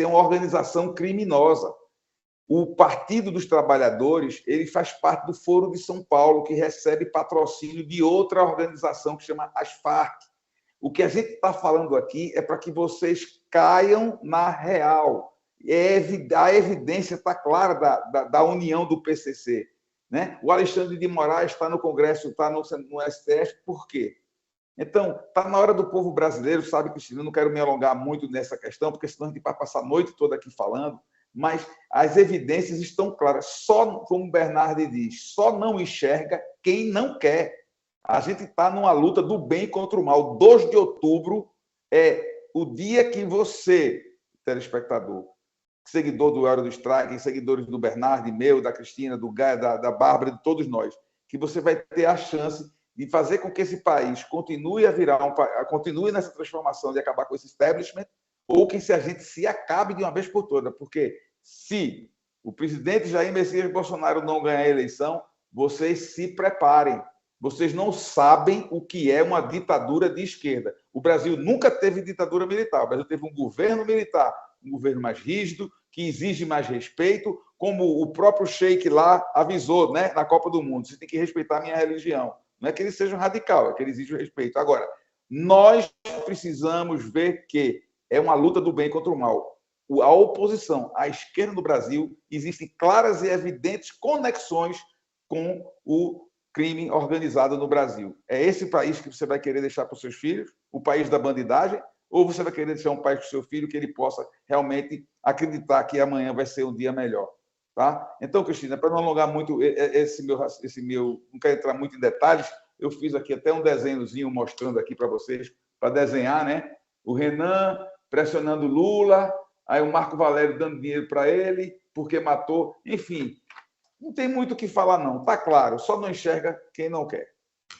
é uma organização criminosa. O Partido dos Trabalhadores, ele faz parte do Foro de São Paulo, que recebe patrocínio de outra organização que chama as Farc. O que a gente está falando aqui é para que vocês caiam na real. A evidência está clara da união do PCC. Né? O Alexandre de Moraes está no Congresso, está no STF, por quê? Então, está na hora do povo brasileiro, sabe, Cristina, eu não quero me alongar muito nessa questão, porque senão a gente vai passar a noite toda aqui falando, mas as evidências estão claras. Só, como o Bernardo diz, só não enxerga quem não quer. A gente está numa luta do bem contra o mal. 2 de outubro é o dia que você, telespectador, seguidor do Hora do Strike, seguidores do Bernardo, meu, da Cristina, do Gaia, da Bárbara, de todos nós, que você vai ter a chance de fazer com que esse país continue a continue nessa transformação de acabar com esse establishment, ou que a gente se acabe de uma vez por todas. Porque se o presidente Jair Messias Bolsonaro não ganhar a eleição, vocês se preparem. Vocês não sabem o que é uma ditadura de esquerda. O Brasil nunca teve ditadura militar. O Brasil teve um governo militar, um governo mais rígido, que exige mais respeito, como o próprio Sheik lá avisou, né, na Copa do Mundo. Você tem que respeitar a minha religião. Não é que eles sejam radical, é que eles exigem o respeito. Agora, nós precisamos ver que é uma luta do bem contra o mal. A oposição à esquerda no Brasil, existem claras e evidentes conexões com o crime organizado no Brasil. É esse país que você vai querer deixar para os seus filhos? O país da bandidagem? Ou você vai querer deixar um país para o seu filho que ele possa realmente acreditar que amanhã vai ser um dia melhor? Tá? Então, Cristina, para não alongar muito esse meu, não quero entrar muito em detalhes, eu fiz aqui até um desenhozinho mostrando aqui para vocês, para desenhar, né? O Renan pressionando Lula, aí o Marco Valério dando dinheiro para ele, porque matou. Enfim, não tem muito o que falar, não. Tá claro, só não enxerga quem não quer.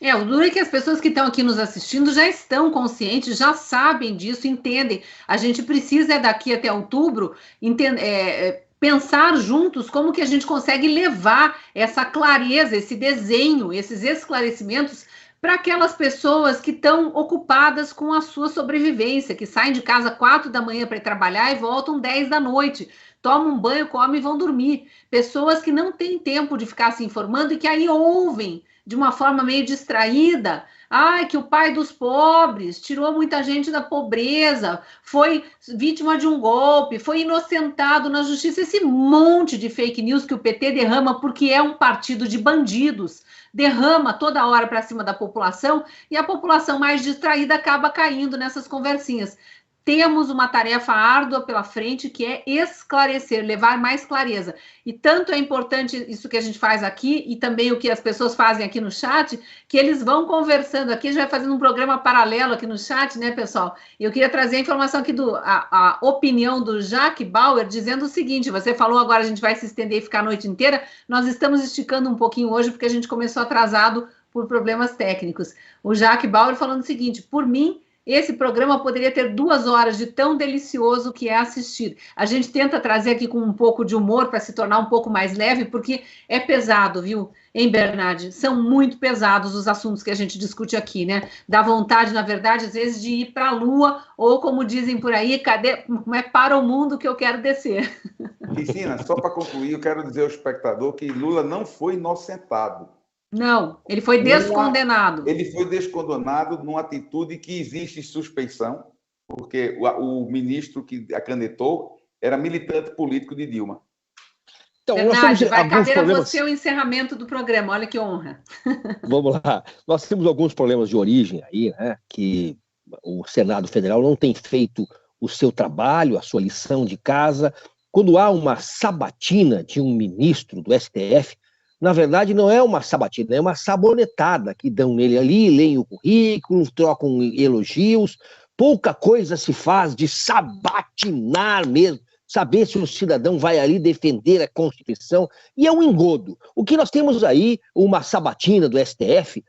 O duro é que as pessoas que estão aqui nos assistindo já estão conscientes, já sabem disso, entendem. A gente precisa, daqui até outubro, pensar juntos como que a gente consegue levar essa clareza, esse desenho, esses esclarecimentos para aquelas pessoas que estão ocupadas com a sua sobrevivência, que saem de casa 4 da manhã para ir trabalhar e voltam 10 da noite, tomam um banho, comem e vão dormir. Pessoas que não têm tempo de ficar se informando e que aí ouvem de uma forma meio distraída, que o pai dos pobres tirou muita gente da pobreza, foi vítima de um golpe, foi inocentado na justiça, esse monte de fake news que o PT derrama porque é um partido de bandidos, derrama toda hora para cima da população e a população mais distraída acaba caindo nessas conversinhas. temos uma tarefa árdua pela frente, que é esclarecer, levar mais clareza. E tanto é importante isso que a gente faz aqui, e também o que as pessoas fazem aqui no chat, que eles vão conversando aqui, a gente vai fazendo um programa paralelo aqui no chat, né, pessoal? Eu queria trazer a informação aqui, a opinião do Jack Bauer, dizendo o seguinte, você falou agora a gente vai se estender e ficar a noite inteira, nós estamos esticando um pouquinho hoje, porque a gente começou atrasado por problemas técnicos. O Jack Bauer falando o seguinte, por mim, esse programa poderia ter 2 horas de tão delicioso que é assistir. A gente tenta trazer aqui com um pouco de humor para se tornar um pouco mais leve, porque é pesado, viu? Hein, Bernardi? São muito pesados os assuntos que a gente discute aqui, né? Dá vontade, na verdade, às vezes, de ir para a Lua, ou como dizem por aí, como é para o mundo que eu quero descer. Cristina, só para concluir, eu quero dizer ao espectador que Lula não foi inocentado. Não, ele foi descondenado. Ele foi descondenado numa atitude que existe suspeição, porque o ministro que acanetou era militante político de Dilma. Então, Bernardi, vai caber a você o encerramento do programa, olha que honra. Vamos lá. Nós temos alguns problemas de origem aí, né? Que o Senado Federal não tem feito o seu trabalho, a sua lição de casa. Quando há uma sabatina de um ministro do STF, na verdade, não é uma sabatina, é uma sabonetada que dão nele ali, leem o currículo, trocam elogios. Pouca coisa se faz de sabatinar mesmo, saber se o cidadão vai ali defender a Constituição, e é um engodo. O que nós temos aí, uma sabatina do STF,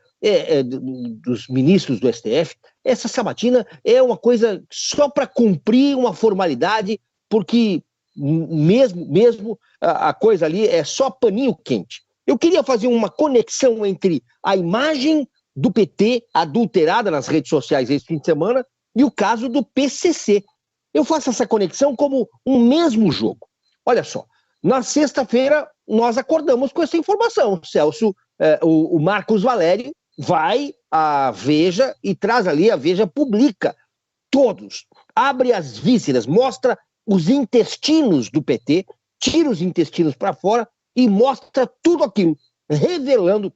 dos ministros do STF, essa sabatina é uma coisa só para cumprir uma formalidade, porque mesmo a coisa ali é só paninho quente. Eu queria fazer uma conexão entre a imagem do PT adulterada nas redes sociais esse fim de semana e o caso do PCC. Eu faço essa conexão como um mesmo jogo. Olha só, na sexta-feira nós acordamos com essa informação. Celso, o Marcos Valério vai à Veja e traz ali, a Veja publica todos, abre as vísceras, mostra os intestinos do PT, tira os intestinos para fora e mostra tudo aquilo, revelando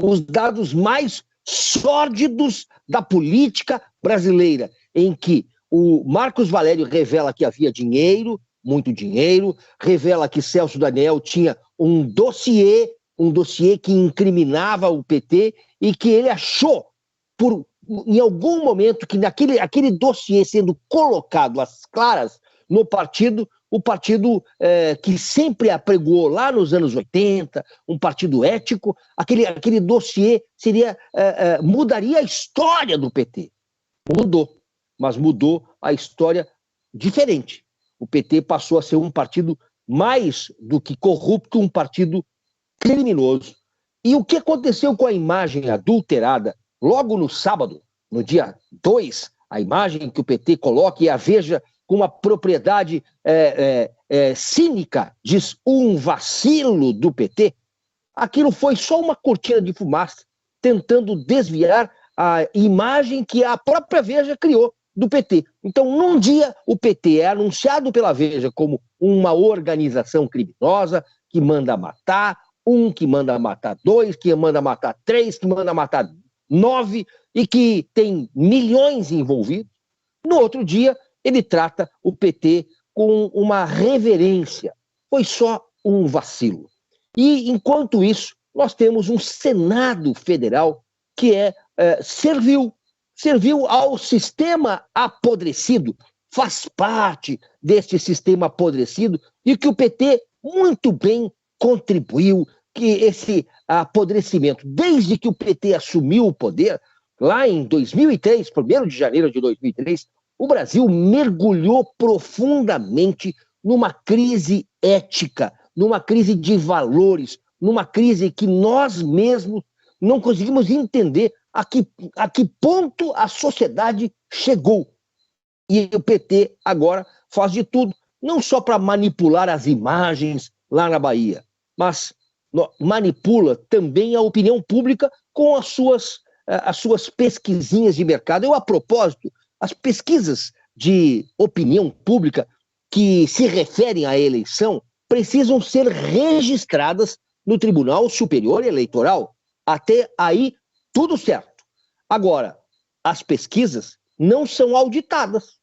os dados mais sórdidos da política brasileira, em que o Marcos Valério revela que havia dinheiro, muito dinheiro, revela que Celso Daniel tinha um dossiê que incriminava o PT e que ele achou, em algum momento, que aquele dossiê sendo colocado às claras no partido, o partido que sempre apregoou lá nos anos 80, um partido ético, aquele dossiê mudaria a história do PT. Mudou, mas mudou a história diferente. O PT passou a ser um partido mais do que corrupto, um partido criminoso. E o que aconteceu com a imagem adulterada, logo no sábado, no dia 2, a imagem que o PT coloca e a Veja com uma propriedade cínica, diz um vacilo do PT, aquilo foi só uma cortina de fumaça, tentando desviar a imagem que a própria Veja criou do PT. Então, num dia, o PT é anunciado pela Veja como uma organização criminosa que manda matar, que manda matar 2, que manda matar 3, que manda matar 9 e que tem milhões envolvidos. No outro dia, ele trata o PT com uma reverência. Foi só um vacilo. E, enquanto isso, nós temos um Senado Federal que serviu ao sistema apodrecido, faz parte deste sistema apodrecido e que o PT muito bem contribuiu que esse apodrecimento, desde que o PT assumiu o poder, lá em 2003, 1º de janeiro de 2003, o Brasil mergulhou profundamente numa crise ética, numa crise de valores, numa crise que nós mesmos não conseguimos entender a que ponto a sociedade chegou. E o PT agora faz de tudo, não só para manipular as imagens lá na Bahia, mas manipula também a opinião pública com as suas pesquisinhas de mercado. A propósito, as pesquisas de opinião pública que se referem à eleição precisam ser registradas no Tribunal Superior Eleitoral. Até aí, tudo certo. Agora, as pesquisas não são auditadas.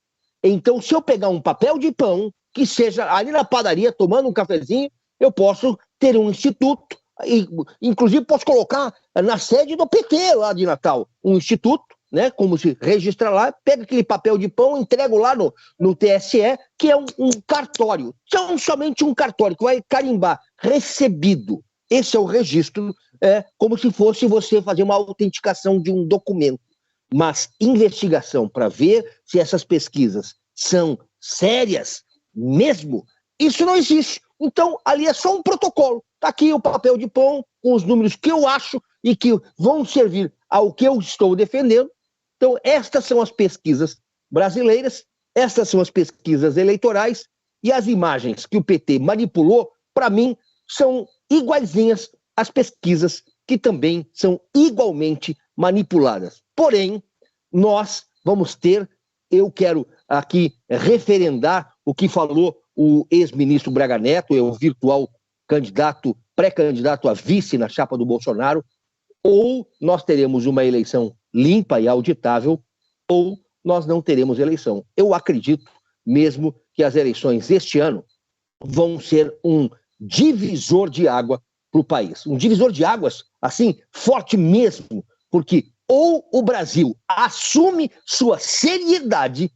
Então, se eu pegar um papel de pão, que seja ali na padaria, tomando um cafezinho, eu posso ter um instituto, e, inclusive posso colocar na sede do PT lá de Natal, um instituto, né, como se registra lá, pega aquele papel de pão, entrego lá no TSE, que é um cartório, somente um cartório, que vai carimbar, recebido. Esse é o registro, como se fosse você fazer uma autenticação de um documento. Mas investigação para ver se essas pesquisas são sérias mesmo, isso não existe. Então, ali é só um protocolo. Está aqui o papel de pão com os números que eu acho e que vão servir ao que eu estou defendendo. Então, estas são as pesquisas brasileiras, estas são as pesquisas eleitorais, e as imagens que o PT manipulou, para mim, são iguaizinhas às pesquisas que também são igualmente manipuladas. Porém, nós vamos ter, eu quero aqui referendar o que falou o ex-ministro Braga Neto, o virtual pré-candidato a vice na chapa do Bolsonaro, ou nós teremos uma eleição limpa e auditável, ou nós não teremos eleição. Eu acredito mesmo que as eleições este ano vão ser um divisor de água para o país. Um divisor de águas, assim, forte mesmo, porque ou o Brasil assume sua seriedade,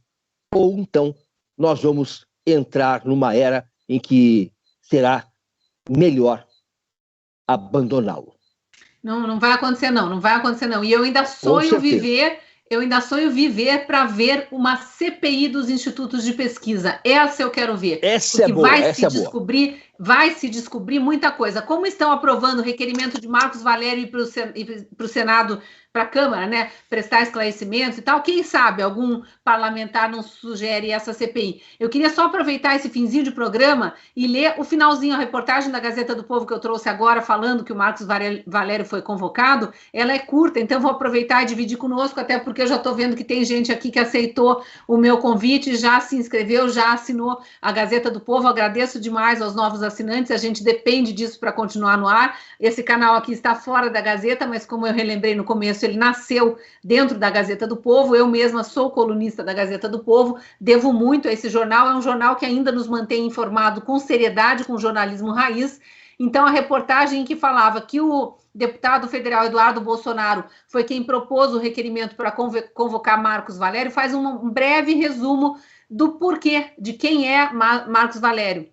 ou então nós vamos entrar numa era em que será melhor abandoná-lo. Não vai acontecer, não vai acontecer, não. E eu ainda sonho viver para ver uma CPI dos institutos de pesquisa. Essa eu quero ver. Essa é boa, Vai se descobrir muita coisa. Como estão aprovando o requerimento de Marcos Valério para o Senado, para a Câmara, né? Prestar esclarecimentos e tal. Quem sabe algum parlamentar não sugere essa CPI. Eu queria só aproveitar esse finzinho de programa e ler o finalzinho, a reportagem da Gazeta do Povo que eu trouxe agora, falando que o Marcos Valério foi convocado. Ela é curta, então vou aproveitar e dividir conosco, até porque eu já estou vendo que tem gente aqui que aceitou o meu convite, já se inscreveu, já assinou a Gazeta do Povo. Agradeço demais aos novos assinantes, a gente depende disso para continuar no ar. Esse canal aqui está fora da Gazeta, mas como eu relembrei no começo, ele nasceu dentro da Gazeta do Povo. Eu mesma sou colunista da Gazeta do Povo, devo muito a esse jornal. É um jornal que ainda nos mantém informado com seriedade, com jornalismo raiz. Então, a reportagem que falava que o deputado federal Eduardo Bolsonaro foi quem propôs o requerimento para convocar Marcos Valério faz um breve resumo do porquê, de quem é Marcos Valério.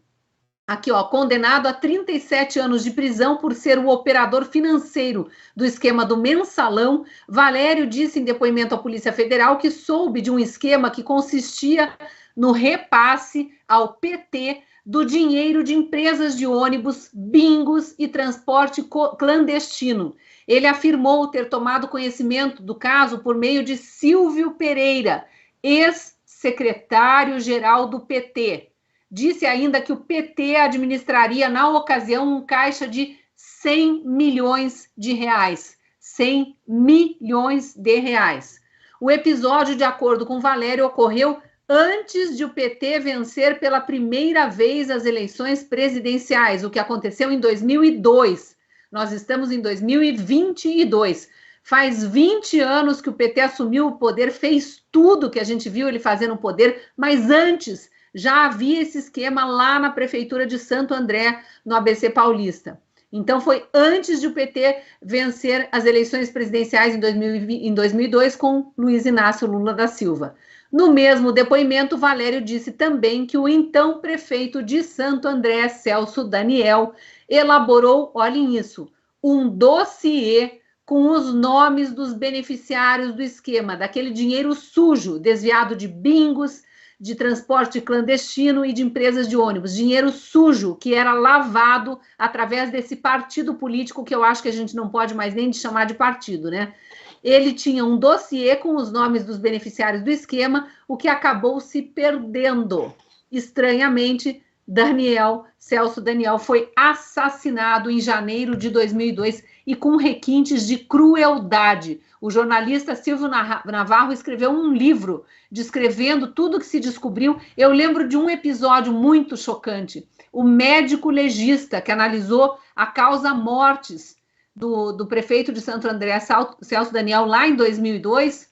Aqui, ó, condenado a 37 anos de prisão por ser o operador financeiro do esquema do Mensalão, Valério disse em depoimento à Polícia Federal que soube de um esquema que consistia no repasse ao PT do dinheiro de empresas de ônibus, bingos e transporte clandestino. Ele afirmou ter tomado conhecimento do caso por meio de Silvio Pereira, ex-secretário-geral do PT. Disse ainda que o PT administraria, na ocasião, um caixa de 100 milhões de reais. 100 milhões de reais. O episódio, de acordo com Valério, ocorreu antes de o PT vencer pela primeira vez as eleições presidenciais, o que aconteceu em 2002. Nós estamos em 2022. Faz 20 anos que o PT assumiu o poder, fez tudo que a gente viu ele fazer no poder, mas antes já havia esse esquema lá na Prefeitura de Santo André, no ABC Paulista. Então, foi antes de o PT vencer as eleições presidenciais em 2002 com Luiz Inácio Lula da Silva. No mesmo depoimento, Valério disse também que o então prefeito de Santo André, Celso Daniel, elaborou, olhem isso, um dossiê com os nomes dos beneficiários do esquema, daquele dinheiro sujo, desviado de bingos, de transporte clandestino e de empresas de ônibus, dinheiro sujo que era lavado através desse partido político que eu acho que a gente não pode mais nem chamar de partido, né? Ele tinha um dossiê com os nomes dos beneficiários do esquema, o que acabou se perdendo. Estranhamente, Celso Daniel foi assassinado em janeiro de 2002 e com requintes de crueldade. O jornalista Silvio Navarro escreveu um livro descrevendo tudo que se descobriu. Eu lembro de um episódio muito chocante. O médico legista que analisou a causa mortes do prefeito de Santo André, Celso Daniel, lá em 2002,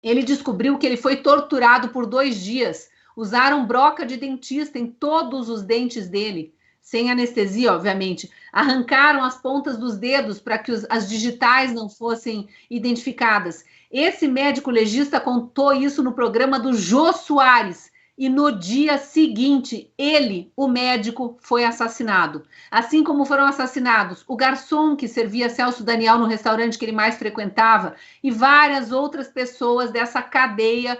Ele descobriu que ele foi torturado por 2 dias. Usaram broca de dentista em todos os dentes dele, sem anestesia, obviamente. Arrancaram as pontas dos dedos para que as digitais não fossem identificadas. Esse médico legista contou isso no programa do Jô Soares. E no dia seguinte, ele, o médico, foi assassinado. Assim como foram assassinados o garçom que servia Celso Daniel no restaurante que ele mais frequentava e várias outras pessoas dessa cadeia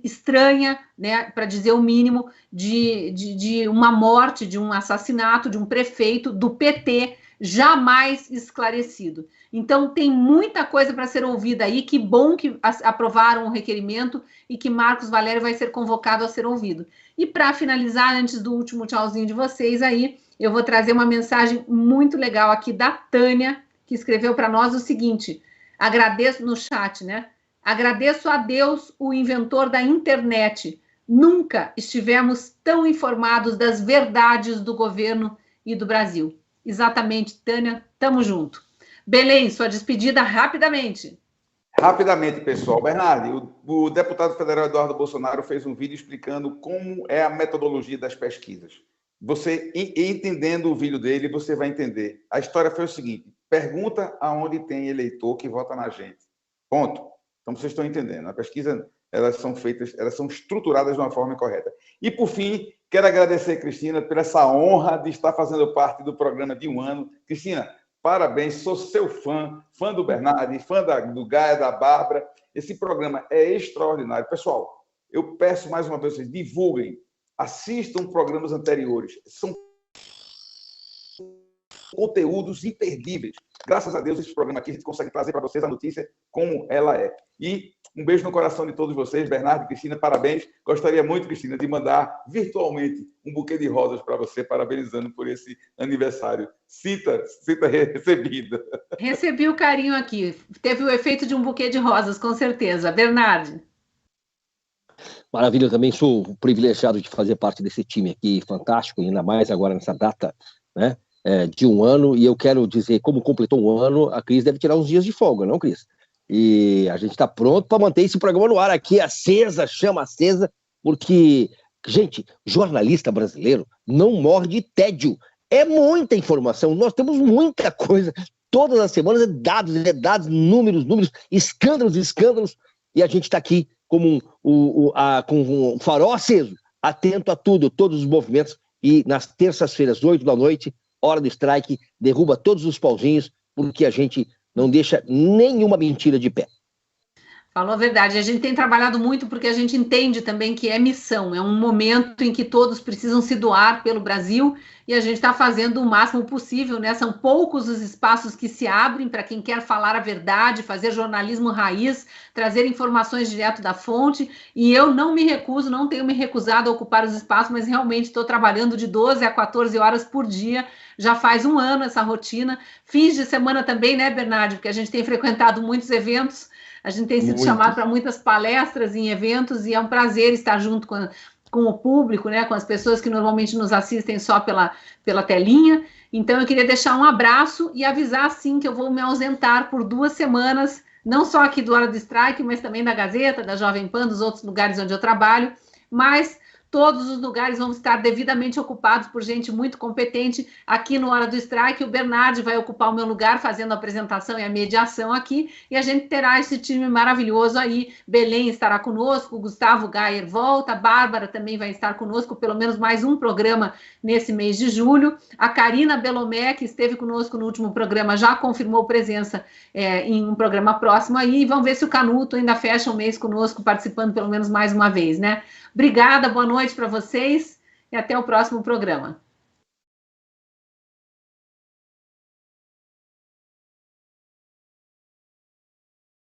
estranha, né, para dizer o mínimo, de uma morte, de um assassinato de um prefeito do PT jamais esclarecido. Então, tem muita coisa para ser ouvida aí. Que bom que aprovaram o requerimento e que Marcos Valério vai ser convocado a ser ouvido. E para finalizar, antes do último tchauzinho de vocês aí, eu vou trazer uma mensagem muito legal aqui da Tânia, que escreveu para nós o seguinte, agradeço no chat, né? Agradeço a Deus, o inventor da internet. Nunca estivemos tão informados das verdades do governo e do Brasil. Exatamente, Tânia, tamo junto. Belém, sua despedida rapidamente. Rapidamente, pessoal. Bernardo, o deputado federal Eduardo Bolsonaro fez um vídeo explicando como é a metodologia das pesquisas. Você, entendendo o vídeo dele, você vai entender. A história foi o seguinte, pergunta aonde tem eleitor que vota na gente. Ponto. Então, vocês estão entendendo. A pesquisa, elas são feitas, elas são estruturadas de uma forma correta. E, por fim, quero agradecer, Cristina, por essa honra de estar fazendo parte do programa de um ano. Cristina, parabéns, sou seu fã do Bernardo, fã do Gaia, da Bárbara. Esse programa é extraordinário. Pessoal, eu peço mais uma vez, vocês divulguem, assistam programas anteriores. São conteúdos imperdíveis. Graças a Deus, esse programa aqui a gente consegue trazer para vocês a notícia como ela é. E um beijo no coração de todos vocês, Bernardo e Cristina, parabéns. Gostaria muito, Cristina, de mandar virtualmente um buquê de rosas para você, parabenizando por esse aniversário. Cita recebida. Recebi o carinho aqui. Teve o efeito de um buquê de rosas, com certeza. Bernardo. Maravilha, eu também sou privilegiado de fazer parte desse time aqui, fantástico, ainda mais agora nessa data, né? De um ano, e eu quero dizer, como completou um ano, a Cris deve tirar uns dias de folga, não, Cris? E a gente está pronto para manter esse programa no ar aqui, acesa, chama acesa, porque, gente, jornalista brasileiro não morre de tédio. É muita informação, nós temos muita coisa, todas as semanas é dados, números, escândalos, e a gente está aqui como com um farol aceso, atento a tudo, todos os movimentos, e nas terças-feiras, 8 da noite, hora do strike, derruba todos os pauzinhos, porque a gente não deixa nenhuma mentira de pé. Falou a verdade. A gente tem trabalhado muito porque a gente entende também que é missão, é um momento em que todos precisam se doar pelo Brasil e a gente está fazendo o máximo possível, né? São poucos os espaços que se abrem para quem quer falar a verdade, fazer jornalismo raiz, trazer informações direto da fonte, e eu não me recuso, não tenho me recusado a ocupar os espaços, mas realmente estou trabalhando de 12 a 14 horas por dia, já faz um ano essa rotina, fins de semana também, né, Bernardo? Porque a gente tem frequentado muitos eventos, a gente tem sido chamado para muitas palestras em eventos e é um prazer estar junto com o público, né, com as pessoas que normalmente nos assistem só pela telinha. Então, eu queria deixar um abraço e avisar, sim, que eu vou me ausentar por 2 semanas, não só aqui do Hora do Strike, mas também da Gazeta, da Jovem Pan, dos outros lugares onde eu trabalho, mas todos os lugares vão estar devidamente ocupados por gente muito competente. Aqui no Hora do Strike, o Bernardo vai ocupar o meu lugar, fazendo a apresentação e a mediação aqui, e a gente terá esse time maravilhoso aí. Belém estará conosco, o Gustavo Gayer volta, a Bárbara também vai estar conosco, pelo menos mais um programa nesse mês de julho. A Karina Belomé, que esteve conosco no último programa, já confirmou presença em um programa próximo aí, e vamos ver se o Canuto ainda fecha o mês conosco, participando pelo menos mais uma vez, né? Obrigada, boa noite para vocês e até o próximo programa.